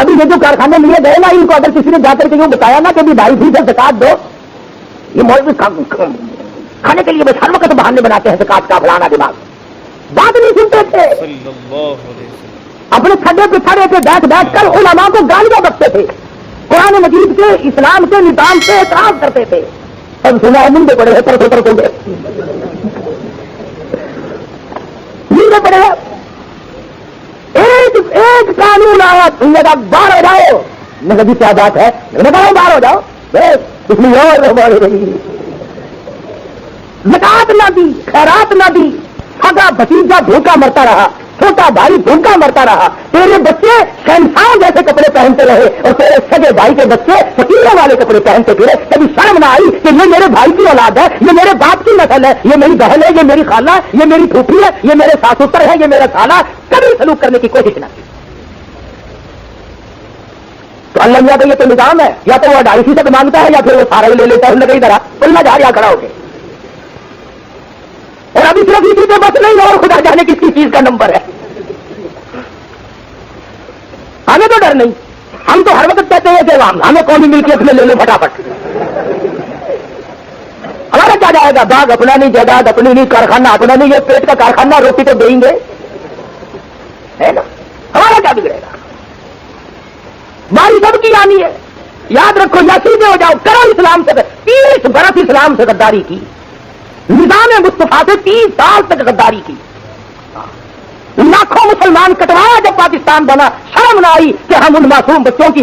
[SPEAKER 2] ابھی یہ جو کارخانے لیے گئے نا، ان کو اگر کسی نے جا کر کے یوں بتایا نا کہ بھی 2.5% زکات دو، یہ مولوی کھانے کے لیے بس ہر وقت بہانے بناتے ہیں زکات کا، فلانا دماغ بات نہیں سنتے تھے، اپنے کھڈے پہ کھڑے پہ بیٹھ بیٹھ کر علماء کو گالیاں بکتے تھے، قرآن مجید کے، اسلام کے نظام سے اعتراض کرتے تھے۔ اب سنا ہے منڈے پڑے ہیں، طرف طرف منڈے پڑے ہیں، ایک قانون آیا، تم نے کہا باہر ہو جاؤ، میں کہا کیا بات ہے، میں نے کہا باہر ہو جاؤ، اس میں اور زکات نہ دی، خیرات نہ دی، سگا بھتیجا بھوکا مرتا رہا، چھوٹا بھائی بھوکا مرتا رہا، تیرے بچے شہنشاہ جیسے کپڑے پہنتے رہے اور تیرے سگے بھائی کے بچے فقیروں والے کپڑے پہنتے پھرے، کبھی شرم نہ آئی کہ یہ میرے بھائی کی اولاد ہے، یہ میرے باپ کی نسل ہے، یہ میری بہن ہے، یہ میری خالہ ہے، یہ میری پھوپھی ہے، یہ میرے ساسوتر ہے، یہ میرا سالہ، کبھی سلوک کرنے کی کوشش نہ کی۔ تو اللہ میاں کا یہ تو نظام ہے، یا تو وہ 2.5% مانگتا ہے یا پھر وہ سارا ہی لے لیتا ہے، ان لگے ذرا بولنا جا رہا کھڑا ہو کے، اور ابھی صرف اسی پہ بس نہیں، اور خدا جانے کس کی چیز کا نمبر ہے۔ ہمیں تو ڈر نہیں، ہم تو ہر وقت کہتے ہیں کہ ہمیں قومی ملکیت میں لے لو فٹافٹ، ہمارا کیا جائے گا، باغ اپنا نہیں، جائیداد اپنی نہیں، کارخانہ اپنا نہیں، یہ پیٹ کا کارخانہ، روٹی تو دیں گے، ہے نا، ہمارا کیا بگڑے گا، باری سب کی آنی ہے۔ یاد رکھو یا سیدھے ہو جاؤ، کرو اسلام سے، 30 برس اسلام سے غداری کی، نظام مصطفیٰ سے 30 سال تک غداری کی، لاکھوں مسلمان کٹوایا جب پاکستان بنا، شرم نہ آئی کہ ہم ان معصوم بچوں کی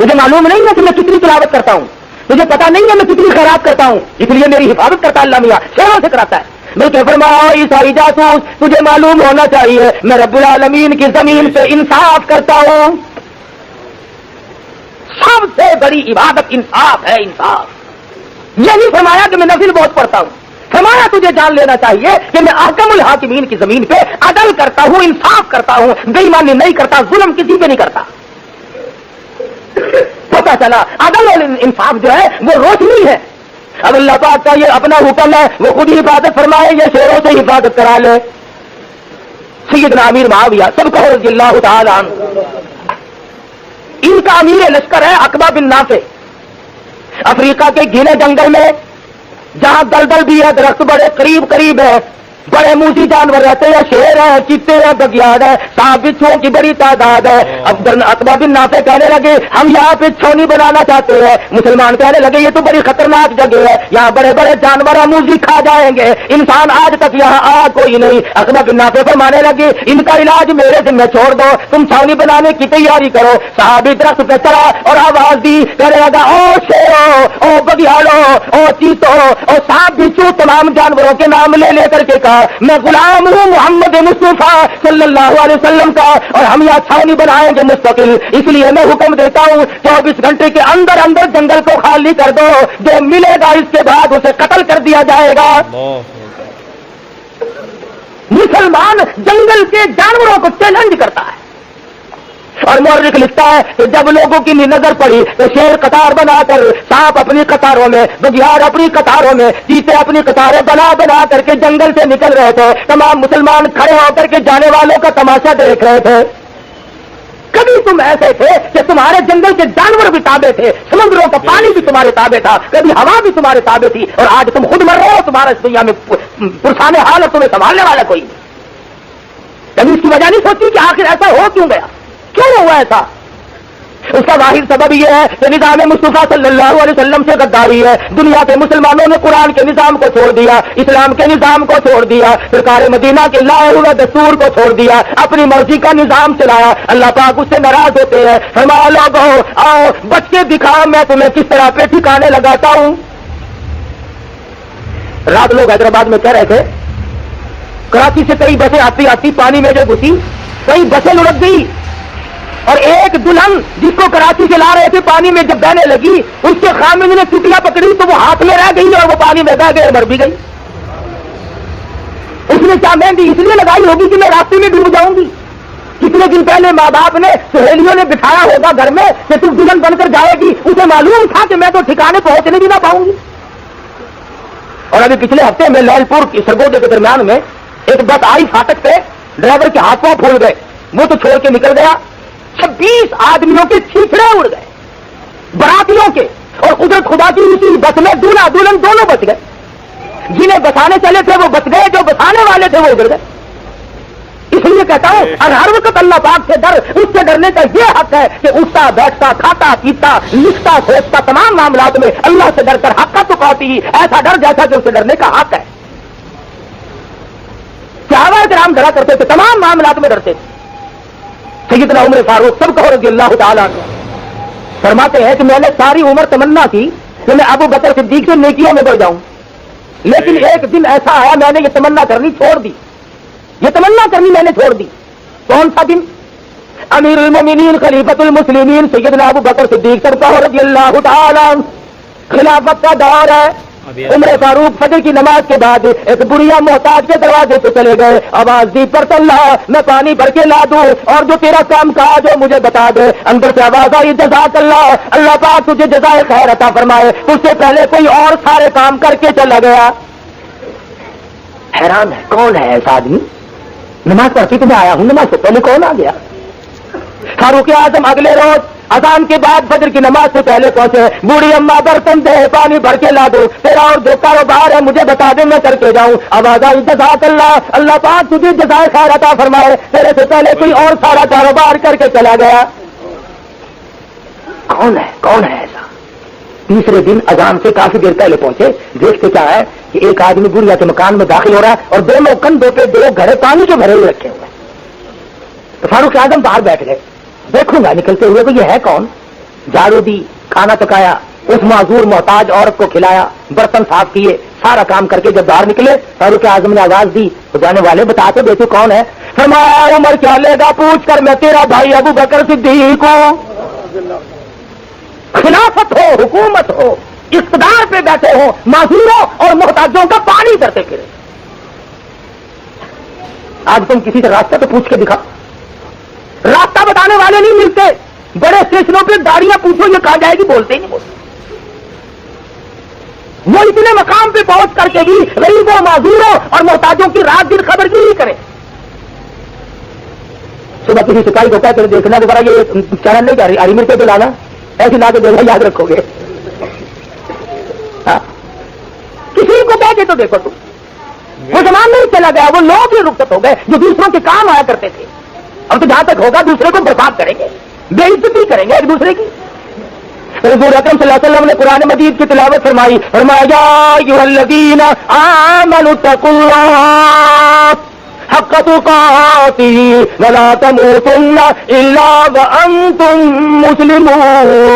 [SPEAKER 2] تجھے معلوم نہیں ہے کہ میں کتنی تلاوت کرتا ہوں، تجھے پتا نہیں ہے میں کتنی خیرات کرتا ہوں، اس لیے میری حفاظت کرتا اللہ میاں، شیروں سے کراتا ہے۔ بلکہ فرمایا عیسائی جاسوس تجھے معلوم ہونا چاہیے میں رب العالمین کی زمین پہ انصاف کرتا ہوں، سب سے بڑی عبادت انصاف ہے، انصاف۔ یہ نہیں فرمایا کہ میں نفل بہت پڑھتا ہوں، فرمایا تجھے جان لینا چاہیے کہ میں احکم الحاکمین کی زمین پہ عدل کرتا ہوں، انصاف کرتا ہوں، بے ایمانی نہیں کرتا، ظلم کسی پہ نہیں کرتا۔ پتا چلا عدل اور انصاف جو ہے وہ روشنی ہے۔ اب اللہ پاک کا یہ اپنا حکم ہے، وہ خود ہی حفاظت فرمائے، یہ شیروں سے حفاظت کرا لے۔ سیدنا امیر معاویہ سب کو رضی اللہ تعالی عنہ، ان کا امیر لشکر ہے عقبہ بن نافع، افریقہ کے گھنے جنگل میں جہاں دلدل بھی ہے، درخت بڑے قریب قریب ہے، بڑے موسی جانور رہتے ہیں، شیر ہے، چیتے ہیں، بگیاڑ ہے، سانپ بچھوؤں کی بڑی تعداد ہے۔ اب عقبہ بن نافع کہنے لگے ہم یہاں پہ چھونی بنانا چاہتے ہیں، مسلمان کہنے لگے یہ تو بڑی خطرناک جگہ ہے، یہاں بڑے بڑے جانور موسی کھا جائیں گے، انسان آج تک یہاں آیا کوئی نہیں۔ عقبہ بن نافع فرمانے لگے ان کا علاج میرے ذمہ چھوڑ دو، تم چھونی بنانے کی تیاری کرو۔ صحابی درخت پہ چڑھا اور آواز دی، کہنے لگا او شیرو، او بگیاڑو، او چیتو، او سانپ بچھو، تمام جانوروں کے نام لے لے کر کے کہا میں غلام ہوں محمد مصطفیٰ صلی اللہ علیہ وسلم کا، اور ہم یہاں چھاونی بنائیں گے مستقل، اس لیے میں حکم دیتا ہوں 24 گھنٹے کے اندر اندر جنگل کو خالی کر دو، جو ملے گا اس کے بعد اسے قتل کر دیا جائے گا۔ مسلمان جنگل کے جانوروں کو چیلنج کرتا ہے، اور مورخ لکھتا ہے کہ جب لوگوں کی نظر پڑی تو شیر قطار بنا کر، سانپ اپنی قطاروں میں، بگیاڑ اپنی قطاروں میں، چیتے اپنی قطاریں بنا بنا کر کے جنگل سے نکل رہے تھے، تمام مسلمان کھڑے ہو کر کے جانے والوں کا تماشا دیکھ رہے تھے۔ کبھی تم ایسے تھے کہ تمہارے جنگل کے جانور بھی تابع تھے، سمندروں کا پانی بھی تمہارے تابع تھا، کبھی ہوا بھی تمہارے تابع تھی، اور آج تم خود مر رہے ہو، تمہارا اس دنیا میں پرسان حال ہے، تمہیں سنبھالنے والا کوئی نہیں۔ کبھی اس کی وجہ نہیں سوچی کہ آخر ایسا ہو کیوں گیا، کیوں ہوا ایسا؟ اس کا واحد سبب یہ ہے کہ نظام مصطفیٰ صلی اللہ علیہ وسلم سے غداری ہے۔ دنیا کے مسلمانوں نے قرآن کے نظام کو چھوڑ دیا، اسلام کے نظام کو چھوڑ دیا، سرکار مدینہ کے لائے ہوئے دستور کو چھوڑ دیا، اپنی مرضی کا نظام چلایا۔ اللہ پاک اس سے ناراض ہوتے ہیں، فرمایا لوگو آؤ بچ کے دکھاؤ میں تمہیں کس طرح پہ ٹھکانے لگاتا ہوں۔ رات لوگ حیدرآباد میں کہہ رہے تھے کراچی سے کئی بسیں آتی آتی پانی میں جو گھسی، کئی بسیں لڑک گئی، اور ایک دلہن جس کو کراچی سے لا رہے تھے پانی میں جب بہنے لگی، اس کے خامد نے چٹیاں پکڑی تو وہ ہاتھ میں رہ گئی اور وہ پانی میں بہ گئے، مر بھی گئی۔ اس نے کیا مہندی اس لیے لگائی ہوگی کہ میں راستے میں ڈوب جاؤں گی؟ کتنے دن پہلے ماں باپ نے سہیلیوں نے بٹھایا ہوگا گھر میں کہ تم دلہن بن کر جائے گی، اسے معلوم تھا کہ میں تو ٹھکانے پہنچنے بھی نہ پاؤں گی۔ اور ابھی پچھلے ہفتے میں لال پور کی سرگودے کے درمیان میں ایک بس آئی فاٹک پہ، ڈرائیور کے ہاتھ پاؤں پھول گئے، وہ تو چھوڑ کے نکل گیا، 26 آدمیوں کے چھیچڑے اڑ گئے، براتیوں کے، اور قدرت خدا کی اسی بس میں دولہا دلہن دونوں بچ گئے، جنہیں بسانے چلے تھے وہ بچ گئے، جو بسانے والے تھے وہ اڑ گئے۔ اس لیے کہتا ہوں ہر وقت اللہ پاک سے ڈر، اس سے ڈرنے کا یہ حق ہے کہ اٹھتا بیٹھتا کھاتا پیتا لکھتا سوچتا تمام معاملات میں اللہ سے ڈر کر حق کا تو پاتی، ایسا ڈر جیسا کہ اس سے ڈرنے کا حق ہے۔ صحابہ کرام ڈرا کرتے تھے، تمام معاملات میں ڈرتے تھے۔ سیدنا عمر فاروق سب کو رضی اللہ تعالیٰ عنہ فرماتے ہیں کہ میں نے ساری عمر تمنا کی کہ میں ابو بکر صدیق سے نیکیوں میں بڑھ جاؤں، لیکن ایک دن ایسا آیا میں نے یہ تمنا کرنی چھوڑ دی، یہ تمنا کرنی میں نے چھوڑ دی۔ کون سا دن؟ امیر المومنین خلیفۃ المسلمین سیدنا ابو بکر صدیق سب کو رضی اللہ تعالیٰ عنہ خلافت کا دور ہے۔ عمر فاروق فجر کی نماز کے بعد ایک بڑھیا محتاج کے دروازے پہ چلے گئے، آواز دی پڑھ اللہ میں پانی بھر کے لا دوں اور جو تیرا کام کاج ہو مجھے بتا دے۔ اندر سے آواز آئی جزاک اللہ، اللہ پاک تجھے جزائے خیر عطا فرمائے، تجھ سے پہلے کوئی اور سارے کام کر کے چلا گیا۔ حیران ہے کون ہے ایسا آدمی؟ نماز پڑھ کے تو میں آیا ہوں، نماز سے پہلے کون آ گیا؟ فاروق اعظم اگلے روز اذان کے بعد فجر کی نماز سے پہلے پہنچے، بوڑھی اماں برتن دے پانی بھر کے لا دو، تیرا اور جو کاروبار ہے مجھے بتا دے میں کر کے جاؤں۔ آواز آئی جزاک اللہ، اللہ پاک تجھے جزائے خیر عطا فرمائے، تیرے سے پہلے کوئی اور سارا کاروبار کر کے چلا گیا۔ کون ہے ایسا؟ تیسرے دن اذان سے کافی دیر پہلے پہنچے، دیکھتے کیا ہے کہ ایک آدمی بڑھیا کے مکان میں داخل ہو رہا ہے اور دونوں کندھوں پہ 2 گھڑے پانی کے بھرے ہوئے رکھے ہوئے۔ تو فاروق اعظم باہر بیٹھ گئے، دیکھوں گا نکلتے ہوئے کہ یہ ہے کون؟ جھاڑو دی، کھانا پکایا، اس معذور محتاج عورت کو کھلایا، برتن صاف کیے، سارا کام کر کے جب باہر نکلے فاروق اعظم نے آواز دی، تو جانے والے بتا تو دے تو کون ہے؟ فرمایا عمر کیا لے گا پوچھ کر، میں تیرا بھائی ابو بکر صدیق ہوں۔ خلافت ہو، حکومت ہو، اقتدار پہ بیٹھے ہو، معذوروں اور محتاجوں کا پانی کرتے پھرے۔ آج تم کسی سے راستہ تو پوچھ کے دکھا، راستہ بتانے والے نہیں ملتے، بڑے اسٹیشنوں پہ گاڑیاں پوچھو یہ کہاں جائے گی، بولتے ہی نہیں بولتے۔ وہ اتنے مقام پہ پہنچ کر کے بھی غریبوں، معذوروں اور محتاجوں کی رات دن خبر کیوں نہیں کرے؟ صبح کسی سپاہی کو کہتے دیکھنا دوبارہ یہ چرن نہیں جا رہی، ہری مرچیں تو لانا، ایسی لا کے دیکھنا، یاد رکھو گے۔ کسی کو کہہ کے تو دیکھو تم، وہ زمان نہیں چلا گیا، وہ لوگ ہی رخصت ہو گئے جو دوسروں کے کام آیا کرتے تھے۔ اب تو جہاں تک ہوگا دوسرے کو برباد کریں گے، بے عزتی کریں گے ایک دوسرے کی۔ رسول اکرم صلی اللہ علیہ وسلم نے قرآن مجید کی تلاوت فرمائی، فرمایا یا ایھا الذین آمنوا اتقوا اللہ حق تقاتہ ولا تموتن الا وانتم مسلمون۔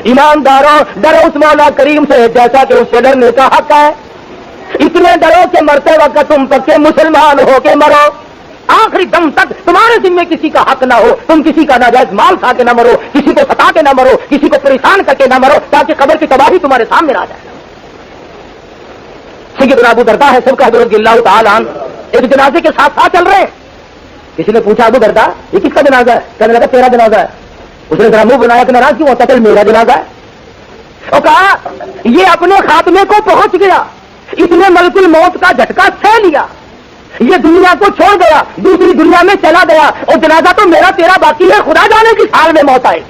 [SPEAKER 2] ایمانداروں ڈرو اس مولا کریم سے جیسا کہ اس سے ڈرنے کا حق ہے، اتنے ڈرو کہ مرتے وقت تم پکے مسلمان ہو کے مرو، آخری دم تک تمہارے ذمے کسی کا حق نہ ہو، تم کسی کا ناجائز مال کھا کے نہ مرو، کسی کو ستا کے نہ مرو، کسی کو پریشان کر کے نہ مرو، تاکہ قبر کی تباہی تمہارے سامنے نہ آ جائے۔ سیدنا ابو درداء ہے سب کا رضی اللہ تعالیٰ عنہ، ایک جنازے کے ساتھ ساتھ چل رہے ہیں۔ کسی نے پوچھا ابو درداء یہ کس کا جنازہ ہے؟ کہنے لگا تیرا جنازہ ہے۔ اس نے ذرا منہ بنایا کہ ناراض کیوں ہوتا؟ چل میرا جنازہ ہے۔ اور کہا یہ اپنے خاتمے کو پہنچ گیا، اس نے ملک الموت کا جھٹکا سہ لیا، یہ دنیا کو چھوڑ گیا، دوسری دنیا میں چلا گیا، اور جنازہ تو میرا تیرا باقی ہے، خدا جانے کی سال میں موت آئے۔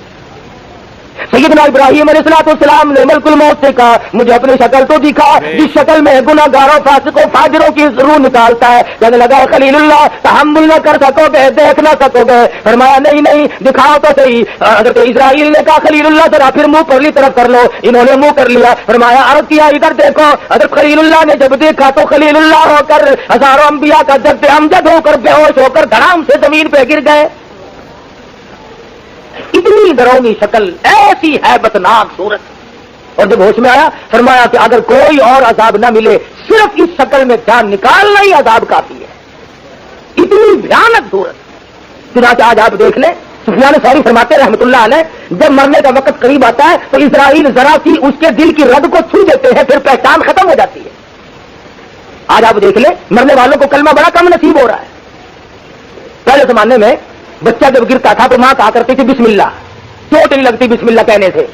[SPEAKER 2] سیدنا ابراہیم علیہ السلام نے ملک الموت سے کہا مجھے اپنی شکل تو دکھا جس شکل میں گناہ گاروں فاسقوں فاجروں کی روح نکالتا ہے۔ کہنے لگا خلیل اللہ تحمل نہ کر سکو گے، دیکھ نہ سکو گے؟ فرمایا نہیں نہیں دکھاؤ تو صحیح۔ حضرت اسرائیل نے کہا خلیل اللہ ذرا پھر منہ پرلی طرف کر لو، انہوں نے منہ کر لیا۔ فرمایا عرض کیا ادھر دیکھو۔ حضرت خلیل اللہ نے جب دیکھا تو خلیل اللہ ہو کر ہزاروں انبیاء کا جد امجد ہو کر بے ہوش ہو کر دھڑام سے زمین پہ گر گئے۔ اتنی ڈراؤنی شکل، ایسی ہیبتناک صورت، اور جب ہوش میں آیا فرمایا کہ اگر کوئی اور عذاب نہ ملے صرف اس شکل میں جان نکالنا ہی عذاب کافی ہے، اتنی بھیانک صورت۔ چنانچہ آج آپ دیکھ لیں سفیان ثوری فرماتے رحمۃ اللہ علیہ جب مرنے کا وقت قریب آتا ہے تو اسرائیل ذرا سی اس کے دل کی رگ کو چھو دیتے ہیں، پھر پہچان ختم ہو جاتی ہے۔ آج آپ دیکھ لیں مرنے والوں کو کلمہ بڑا کم نصیب ہو رہا ہے۔ پہلے زمانے میں بچہ جب گرتا تھا تو ماں کہا کرتی تھی بسم اللہ، چوٹ نہیں لگتی بسم اللہ کہنے سے۔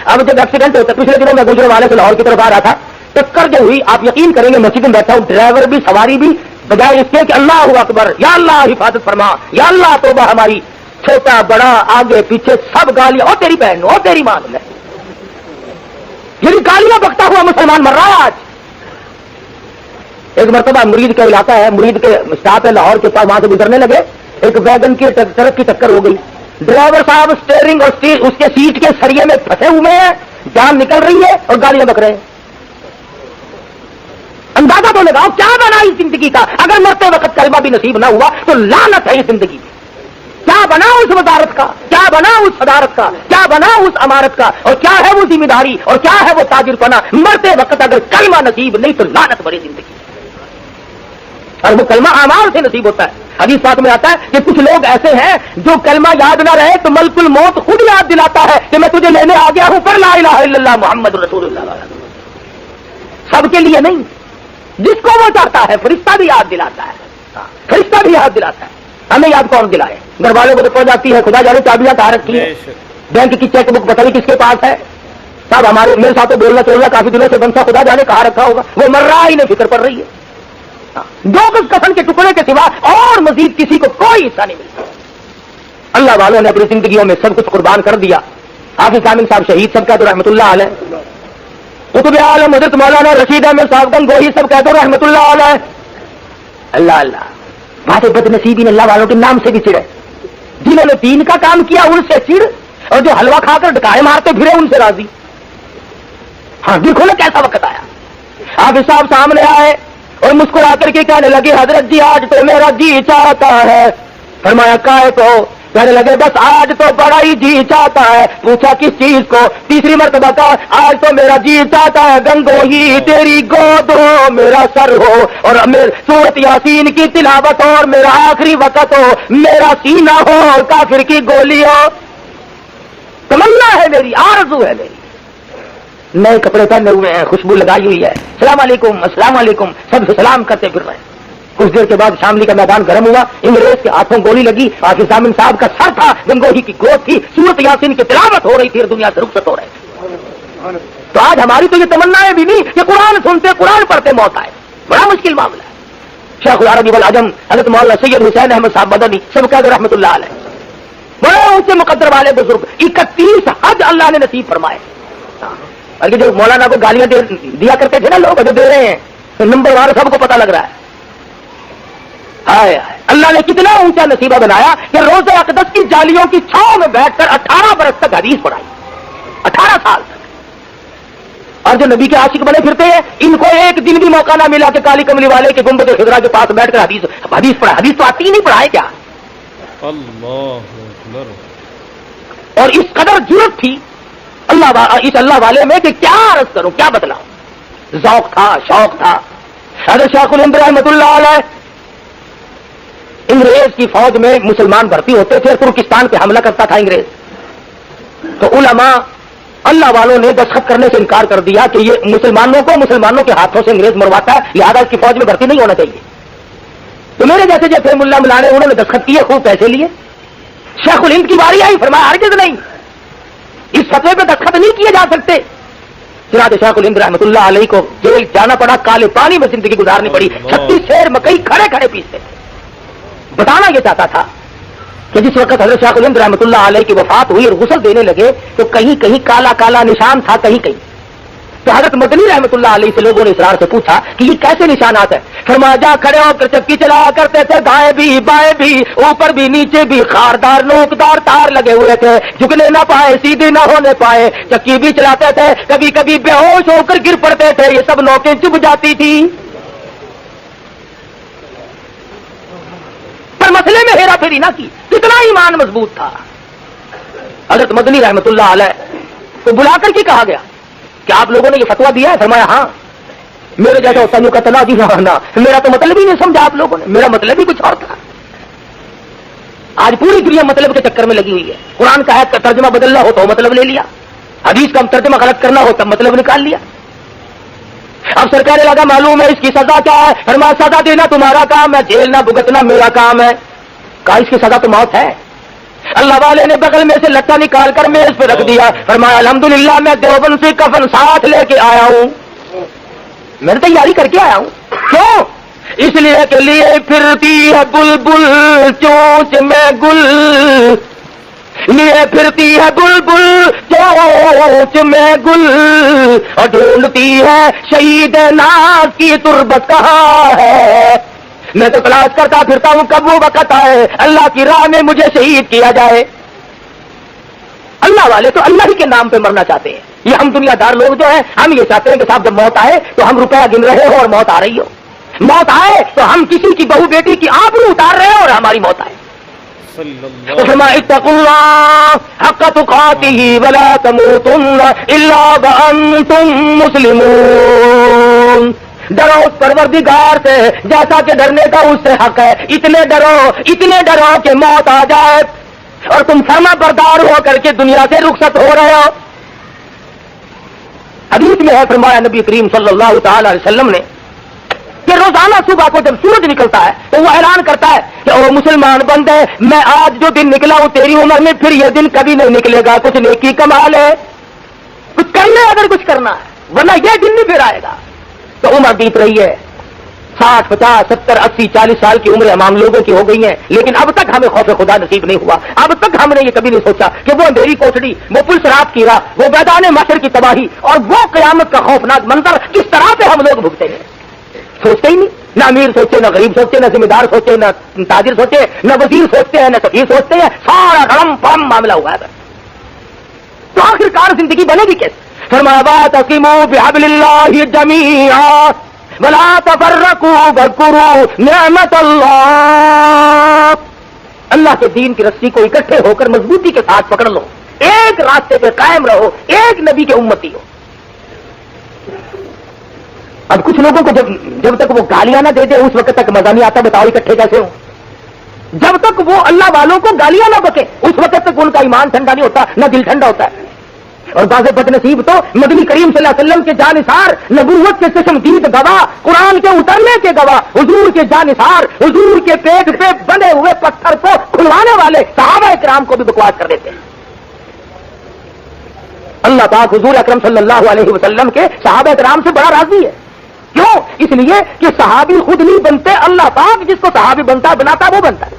[SPEAKER 2] اب جب ایکسیڈنٹ ہوتا، پچھلے دنوں میں گجرے والے سے لاہور کی طرف آ رہا تھا، ٹکر جو ہوئی آپ یقین کریں گے مسجد میں بیٹھا ہوں، ڈرائیور بھی سواری بھی بجائے اس کے کہ اللہ اکبر یا اللہ حفاظت فرما یا اللہ توبہ ہماری، چھوٹا بڑا آگے پیچھے سب گالیاں، او تیری بہن او تیری ماں ہے، یہ گالیاں بکتا ہوا مسلمان مر رہا ہے آج۔ ایک مرتبہ مرید کا علاقہ ہے، مرید کے اسٹاف ہے لاہور کے پاس، وہاں سے گزرنے لگے، ایک ویگن کی ٹرک کی ٹکر ہو گئی۔ ڈرائیور صاحب اسٹیئرنگ اور اس کے سیٹ کے سریے میں پھنسے ہوئے ہیں، جان نکل رہی ہے اور گالیاں بک رہے ہیں۔ اندازہ تو لگاؤ کیا بنا اس زندگی کا؟ اگر مرتے وقت کلمہ بھی نصیب نہ ہوا تو لعنت ہے اس زندگی میں۔ کیا بنا اس وزارت کا، کیا بنا اس صدارت کا، کیا بنا اس امارت کا، اور کیا ہے وہ ذمہ داری، اور کیا ہے وہ تاجر پنا؟ مرتے وقت اگر کلمہ نصیب نہیں تو لعنت بڑی زندگی، اور وہ کلمہ اعمال سے نصیب ہوتا ہے۔ حدیث پاک میں آتا ہے کہ کچھ لوگ ایسے ہیں جو کلمہ یاد نہ رہے تو ملک الموت خود یاد دلاتا ہے کہ میں تجھے لینے آ گیا ہوں، پر لا الہ الا اللہ محمد رسول اللہ۔ سب کے لیے نہیں، جس کو وہ چاہتا ہے فرشتہ بھی یاد دلاتا ہے، فرشتہ بھی یاد دلاتا ہے۔ ہمیں یاد کون دلائے؟ گھر والوں کو تو پڑ جاتی ہے، خدا جانے چابیاں کہاں رکھی ہے، بینک کی چیک بک پتہ نہیں کس کے پاس ہے، صاحب ہمارے میرے ساتھ تو بولنا چولنا کافی دنوں سے بنتا، خدا جانے کہاں رکھا ہوگا، وہ مر رہا ہی نہیں، فکر پڑ رہی ہے۔ دو گز کفن کے ٹکڑے کے سوا اور مزید کسی کو کوئی حصہ نہیں ملتا۔ اللہ والوں نے اپنی زندگیوں میں سب کچھ قربان کر دیا۔ حافظ کامل صاحب شہید سب کہتے رحمۃ اللہ علیہ، قطب عالم حضرت مولانا رشید احمد صاحب گنگ وہی سب کہتے رحمۃ اللہ علیہ۔ اللہ اللہ بات بد نصیبین اللہ والوں کے نام سے بھی چڑے، جنہوں نے دین کا کام کیا ان سے چڑ، اور جو حلوہ کھا کر ڈکائے مارتے پھرے ان سے راضی۔ ہاں دیکھو نا کیسا وقت آیا۔ حافظ صاحب سامنے آئے اور مسکرا کر کے کہنے لگے حضرت جی آج تو میرا جی چاہتا ہے۔ فرمایا کائے کو؟ کہنے لگے بس آج تو بڑا ہی جی چاہتا ہے. پوچھا کس چیز کو؟ تیسری مرتبہ کہا آج تو میرا جی چاہتا ہے گنگوہی تیری گود ہو, میرا سر ہو, اور سورۃ یاسین کی تلاوت ہو, اور میرا آخری وقت ہو, میرا سینہ ہو اور کافر کی گولی ہو. تمنا ہے میری, آرزو ہے میری. نئے کپڑے پہنے ہوئے ہیں, خوشبو لگائی ہوئی ہے, السلام علیکم السلام علیکم سب سے سلام کرتے پھر رہے ہیں. کچھ دیر کے بعد شاملی کا میدان گرم ہوا, انگریز کے ہاتھوں گولی لگی. آخر ضامن صاحب کا سر تھا, گنگوہی کی گود تھی, سورۃ یاسین کی تلاوت ہو رہی تھی اور دنیا سے رخصت ہو رہے تھے. تو آج ہماری تو یہ تمنا ہے بھی نہیں کہ قرآن سنتے قرآن پڑھتے موت آئے. بڑا مشکل معاملہ ہے. شیخ العربی والعجم حضرت مولانا سید حسین احمد صاحب مدنی سب کا رحمۃ اللہ علیہ, بڑے اونچے مقدر والے بزرگ, 31 حج اللہ نے نصیب فرمائے. بلکہ جو مولانا کو گالیاں دیا کرتے تھے نا لوگ, جو دے رہے ہیں نمبر وار سب کو پتہ لگ رہا ہے. اللہ نے کتنا اونچا نصیبہ بنایا کہ روزہ اقدس کی جالیوں کی چھاؤں میں بیٹھ کر 18 برس تک حدیث پڑھائی, 18 سال تک. اور جو نبی کے عاشق بنے پھرتے ہیں, ان کو ایک دن بھی موقع نہ ملا کہ کالی کملی والے کے گنبد خضرا کے پاس بیٹھ کر حدیث پڑھا. حدیث تو آتی ہی نہیں, پڑھائے کیا.
[SPEAKER 1] اللہ.
[SPEAKER 2] اور اس قدر جرت تھی اس اللہ والے میں کہ کیا عرض کروں, کیا بتلاؤں. ذوق تھا, شوق تھا. حضرت شیخ الہند رحمۃ اللہ علیہ انگریز کی فوج میں مسلمان بھرتی ہوتے تھے, ترکستان پہ حملہ کرتا تھا انگریز. تو علماء اللہ والوں نے دستخط کرنے سے انکار کر دیا کہ یہ مسلمانوں کے ہاتھوں سے انگریز مرواتا ہے, لہذا اس کی فوج میں بھرتی نہیں ہونا چاہیے. تو میرے جیسے جو تھے ملا ملانے, انہوں نے دستخط کیے, خوب پیسے لیے. شیخ الہند کی باری آئی, فرمایا ہرگز نہیں, اس فتوے پہ دستخط نہیں کیے جا سکتے. چنانچہ شیخ الہند رحمۃ اللہ علیہ کو جیل جانا پڑا, کالے پانی میں زندگی گزارنی پڑی. 36 سیر مکئی کھڑے کھڑے پیستے. بتانا یہ چاہتا تھا کہ جس وقت حضرت شیخ الہند رحمۃ اللہ علیہ کی وفات ہوئی اور غسل دینے لگے تو کہیں کہیں کالا کالا نشان تھا, کہیں کہیں. تو حضرت مدنی رحمۃ اللہ علیہ سے لوگوں نے اسرار سے پوچھا کہ یہ کیسے نشانات ہیں. فرمایا جا کھڑے ہو کر چکی چلایا کرتے تھے, دائیں بھی بائیں بھی, اوپر بھی نیچے بھی, خاردار نوکدار تار لگے ہوئے تھے, جھکنے نہ پائے, سیدھے نہ ہونے پائے. چکی بھی چلاتے تھے, کبھی کبھی بے ہوش ہو کر گر پڑتے تھے, یہ سب نوکیں چبھ جاتی تھی. پر مسئلے میں ہیرا پھیری نہ کی, کتنا ایمان مضبوط تھا. حضرت مدنی رحمۃ اللہ علیہ کو بلا کر کے کہا گیا کہ آپ لوگوں نے یہ فتویٰ دیا ہے. فرمایا ہاں. میرے جیسا تنو کا تنا دینا, میرا تو مطلب ہی نہیں سمجھا آپ لوگوں نے, میرا مطلب ہی کچھ اور تھا. آج پوری دنیا مطلب کے چکر میں لگی ہوئی ہے. قرآن کا ہے ترجمہ بدلنا ہو تو مطلب لے لیا, حدیث کا ترجمہ غلط کرنا ہو تب مطلب نکال لیا. اب سرکار لگا معلوم ہے اس کی سزا کیا ہے. فرمایا سزا دینا تمہارا کام ہے, جھیلنا بھگتنا میرا کام ہے. کہا اس کی سزا تو موت ہے. اللہ والے نے بغل میں سے لٹا نکال کر میز پہ رکھ دیا. فرمایا الحمدللہ میں دیوبند سے کفن ساتھ لے کے آیا ہوں, میں نے تیاری کر کے آیا ہوں. کیوں؟ اس لیے کہ لیے پھرتی ہے بلبل چونچ میں گل, لیے پھرتی ہے بلبل چونچ میں گل, اور ڈھونڈتی ہے شہید ناز کی تربت کہاں ہے. میں تو تلاش کرتا پھرتا ہوں کب وہ وقت آئے اللہ کی راہ میں مجھے شہید کیا جائے. اللہ والے تو اللہ ہی کے نام پہ مرنا چاہتے ہیں. یہ ہم دنیا دار لوگ جو ہیں, ہم یہ چاہتے ہیں کہ صاحب جب موت آئے تو ہم روپیہ گن رہے ہو اور موت آ رہی ہو, موت آئے تو ہم کسی کی بہو بیٹی کی آبرو اتار رہے ہو اور ہماری موت آئے. اتقوا اللہ حق تقاتہ ولا تموتن الا وانتم مسلمون. ڈرو اس پروردگار سے جیسا کہ ڈرنے کا اس سے حق ہے. اتنے ڈرو کہ موت آ جائے اور تم فرما بردار ہو کر کے دنیا سے رخصت ہو رہے ہو. حدیث میں ہے فرمایا نبی کریم صلی اللہ تعالی علیہ وسلم نے کہ روزانہ صبح کو جب سورج نکلتا ہے تو وہ اعلان کرتا ہے کہ او مسلمان بندے, میں آج جو دن نکلا ہوں تیری عمر میں پھر یہ دن کبھی نہیں نکلے گا, کچھ نیکی کما لے, کچھ کر لے اگر کچھ کرنا ہے, ورنہ یہ دن نہیں پھر آئے گا. تو عمر بیت رہی ہے, 60, 50, 70, 80, 40 سال کی عمریں عام لوگوں کی ہو گئی ہیں, لیکن اب تک ہمیں خوف خدا نصیب نہیں ہوا. اب تک ہم نے یہ کبھی نہیں سوچا کہ وہ اندھیری کوٹڑی, وہ پل صراط کی راہ, وہ میدان محشر کی تباہی اور وہ قیامت کا خوفناک منظر کس طرح سے ہم لوگ بھگتے ہیں. سوچتے ہی نہیں. نہ امیر سوچے, نہ غریب سوچے, نہ ذمہ دار سوچے, نہ تاجر سوچے, نہ وزیر سوچتے ہیں, نہ سفیر سوچتے ہیں. سارا رم پم معاملہ ہوا ہے. تو آخر کار زندگی بنے گی کیسے؟ فرمایا واعتصموا بحبل اللہ جمیعا ولا تفرقوا واذکروا نعمت اللہ. اللہ کے دین کی رسی کو اکٹھے ہو کر مضبوطی کے ساتھ پکڑ لو، ایک راستے پہ قائم رہو، ایک نبی کے امتی ہو۔ اب کچھ لوگوں کو جب تک وہ گالیاں نہ دے دے اس وقت تک مزہ نہیں آتا، بتاؤ اکٹھے کیسے ہو؟ جب تک وہ اللہ والوں کو گالیاں نہ بکے اس وقت تک ان کا ایمان ٹھنڈا نہیں ہوتا، نہ دل ٹھنڈا ہوتا ہے۔ اور بعض بد نصیب تو مدنی کریم صلی اللہ علیہ وسلم کے جانثار، نبوت کے چشمدید گواہ، قرآن کے اترنے کے گواہ، حضور کے جانثار، حضور کے پیٹ پہ بندے ہوئے پتھر کو کھلوانے والے صحابہ کرام کو بھی بکواس کر دیتے ہیں۔ اللہ پاک حضور اکرم صلی اللہ علیہ وسلم کے صحابہ کرام سے بڑا راضی ہے۔ کیوں؟ اس لیے کہ صحابی خود نہیں بنتے، اللہ پاک جس کو صحابی بناتا وہ بنتا ہے۔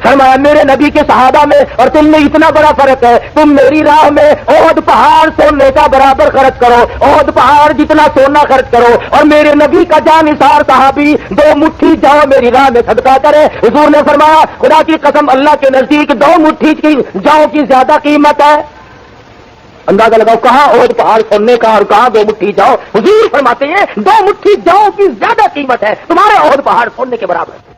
[SPEAKER 2] فرمایا میرے نبی کے صحابہ میں اور تم میں اتنا بڑا فرق ہے، تم میری راہ میں احد پہاڑ سونے کا برابر خرچ کرو، احد پہاڑ جتنا سونا خرچ کرو، اور میرے نبی کا جانثار صحابی 2 مٹھی جاؤ میری راہ میں صدقہ کرے۔ حضور نے فرمایا خدا کی قسم اللہ کے نزدیک 2 مٹھی کی جاؤ کی زیادہ قیمت ہے۔ اندازہ لگاؤ کہاں احد پہاڑ سونے کا اور کہاں 2 مٹھی جاؤ۔ حضور فرماتے ہیں 2 مٹھی جاؤ کی زیادہ قیمت ہے، تمہارے احد پہاڑ سونے کے برابر ہے۔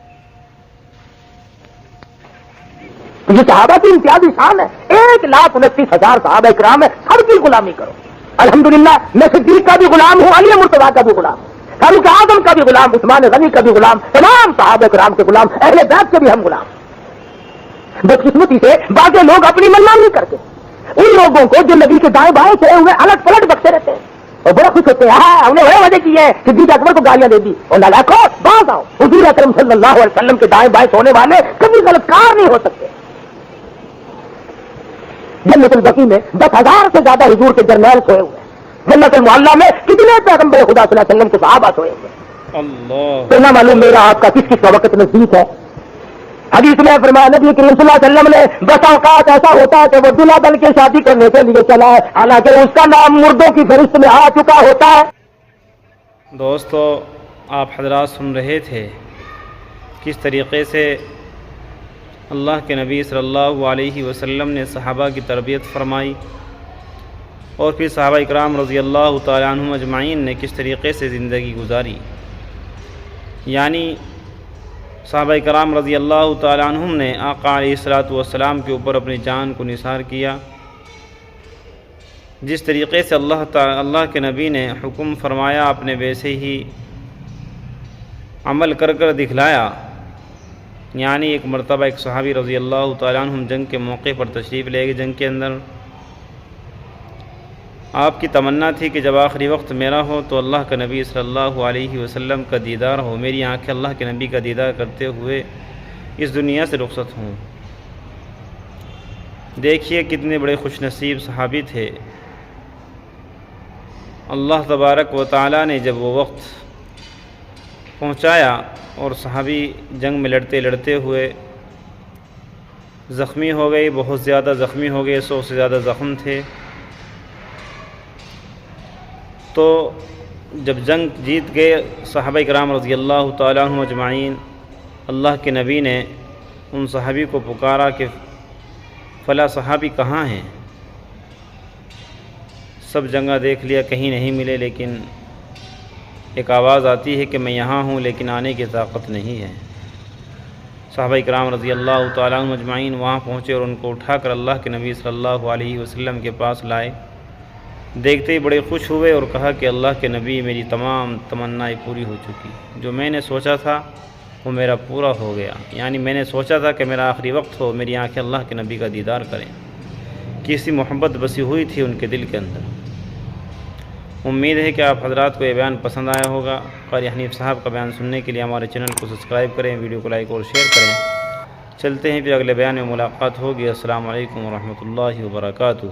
[SPEAKER 2] یہ صحابہ کی امتیازی شان ہے، 1,29,000 صحابہ کرام ہے، سب کی غلامی کرو۔ الحمدللہ میں صدیق کا بھی غلام ہوں، علی مرتضیٰ کا بھی غلام ہوں، فاروق اعظم کا بھی غلام، عثمان غنی کا بھی غلام، تمام صحابہ کرام کے غلام، اہل بیت کے بھی ہم غلام۔ بدقسمتی سے بعض لوگ اپنی منمانی کرتے ان لوگوں کو جو نبی کے دائیں بائیں چڑھے ہوئے الٹ پلٹ بکتے رہتے ہیں اور بڑا خوش ہوتے ہیں، ہاں انہیں بڑے مزے کیے ہیں، صدیق اکبر کو گالیاں دے دی، اور نالاکو باز آؤ، حضور اکرم صلی اللہ علیہ وسلم کے دائیں بائیں سونے والے کبھی غلط کار نہیں ہو سکتے۔ جنت البقیع میں 10,000 سے زیادہ حضور کے جرنیل سوئے ہوئے ہیں، جنت المعلیٰ میں کتنے پیغمبر خدا صلی اللہ علیہ وسلم کے صحابہ سوئے ہوئے ہیں۔
[SPEAKER 1] اللہ
[SPEAKER 2] تو نہ معلوم میرا آپ کا کس کا وقت نزدیک ہے۔ حدیث میں فرمایا نبی کریم صلی اللہ علیہ وسلم نے بس اوقات ایسا ہوتا ہے کہ وہ دلہا بن کے شادی کرنے کے لیے چلا ہے، حالانکہ اس کا نام مردوں کی فہرست میں آ چکا ہوتا ہے۔
[SPEAKER 1] دوستو آپ حضرات سن رہے تھے کس طریقے سے اللہ کے نبی صلی اللہ علیہ وسلم نے صحابہ کی تربیت فرمائی، اور پھر صحابہ اکرام رضی اللہ تعالیٰ عنہم اجمعین نے کس طریقے سے زندگی گزاری۔ یعنی صحابہ کرام رضی اللہ تعالیٰ عنہم نے آقا علیہ الصلوۃ والسلام کے اوپر اپنی جان کو نثار کیا، جس طریقے سے اللہ کے نبی نے حکم فرمایا آپ نے ویسے ہی عمل کر کر دکھلایا۔ یعنی ایک مرتبہ ایک صحابی رضی اللہ تعالیٰ عنہم جنگ کے موقع پر تشریف لے گئے، جنگ کے اندر آپ کی تمنا تھی کہ جب آخری وقت میرا ہو تو اللہ کا نبی صلی اللہ علیہ وسلم کا دیدار ہو، میری آنکھیں اللہ کے نبی کا دیدار کرتے ہوئے اس دنیا سے رخصت ہوں۔ دیکھیے کتنے بڑے خوش نصیب صحابی تھے۔ اللہ تبارک و تعالیٰ نے جب وہ وقت پہنچایا اور صحابی جنگ میں لڑتے ہوئے زخمی ہو گئے، بہت زیادہ زخمی ہو گئے، 100 سے زیادہ زخم تھے، تو جب جنگ جیت گئے صحابہ کرام رضی اللہ تعالیٰ عنہ اجمعین، اللہ کے نبی نے ان صحابی کو پکارا کہ فلاں صحابی کہاں ہیں؟ سب جگہ دیکھ لیا، کہیں نہیں ملے، لیکن ایک آواز آتی ہے کہ میں یہاں ہوں، لیکن آنے کی طاقت نہیں ہے۔ صحابہ کرام رضی اللہ تعالیٰ عنہ اجمعین وہاں پہنچے اور ان کو اٹھا کر اللہ کے نبی صلی اللہ علیہ وسلم کے پاس لائے۔ دیکھتے ہی بڑے خوش ہوئے اور کہا کہ اللہ کے نبی میری تمام تمنائیں پوری ہو چکی، جو میں نے سوچا تھا وہ میرا پورا ہو گیا۔ یعنی میں نے سوچا تھا کہ میرا آخری وقت ہو، میری آنکھیں اللہ کے نبی کا دیدار کریں، کیسی محبت بسی ہوئی تھی ان کے دل کے اندر۔ امید ہے کہ آپ حضرات کو یہ بیان پسند آیا ہوگا۔ قاری حنیف صاحب کا بیان سننے کے لیے ہمارے چینل کو سبسکرائب کریں، ویڈیو کو لائک اور شیئر کریں۔ چلتے ہیں پھر اگلے بیان میں ملاقات ہوگی۔ السلام علیکم ورحمۃ اللہ وبرکاتہ۔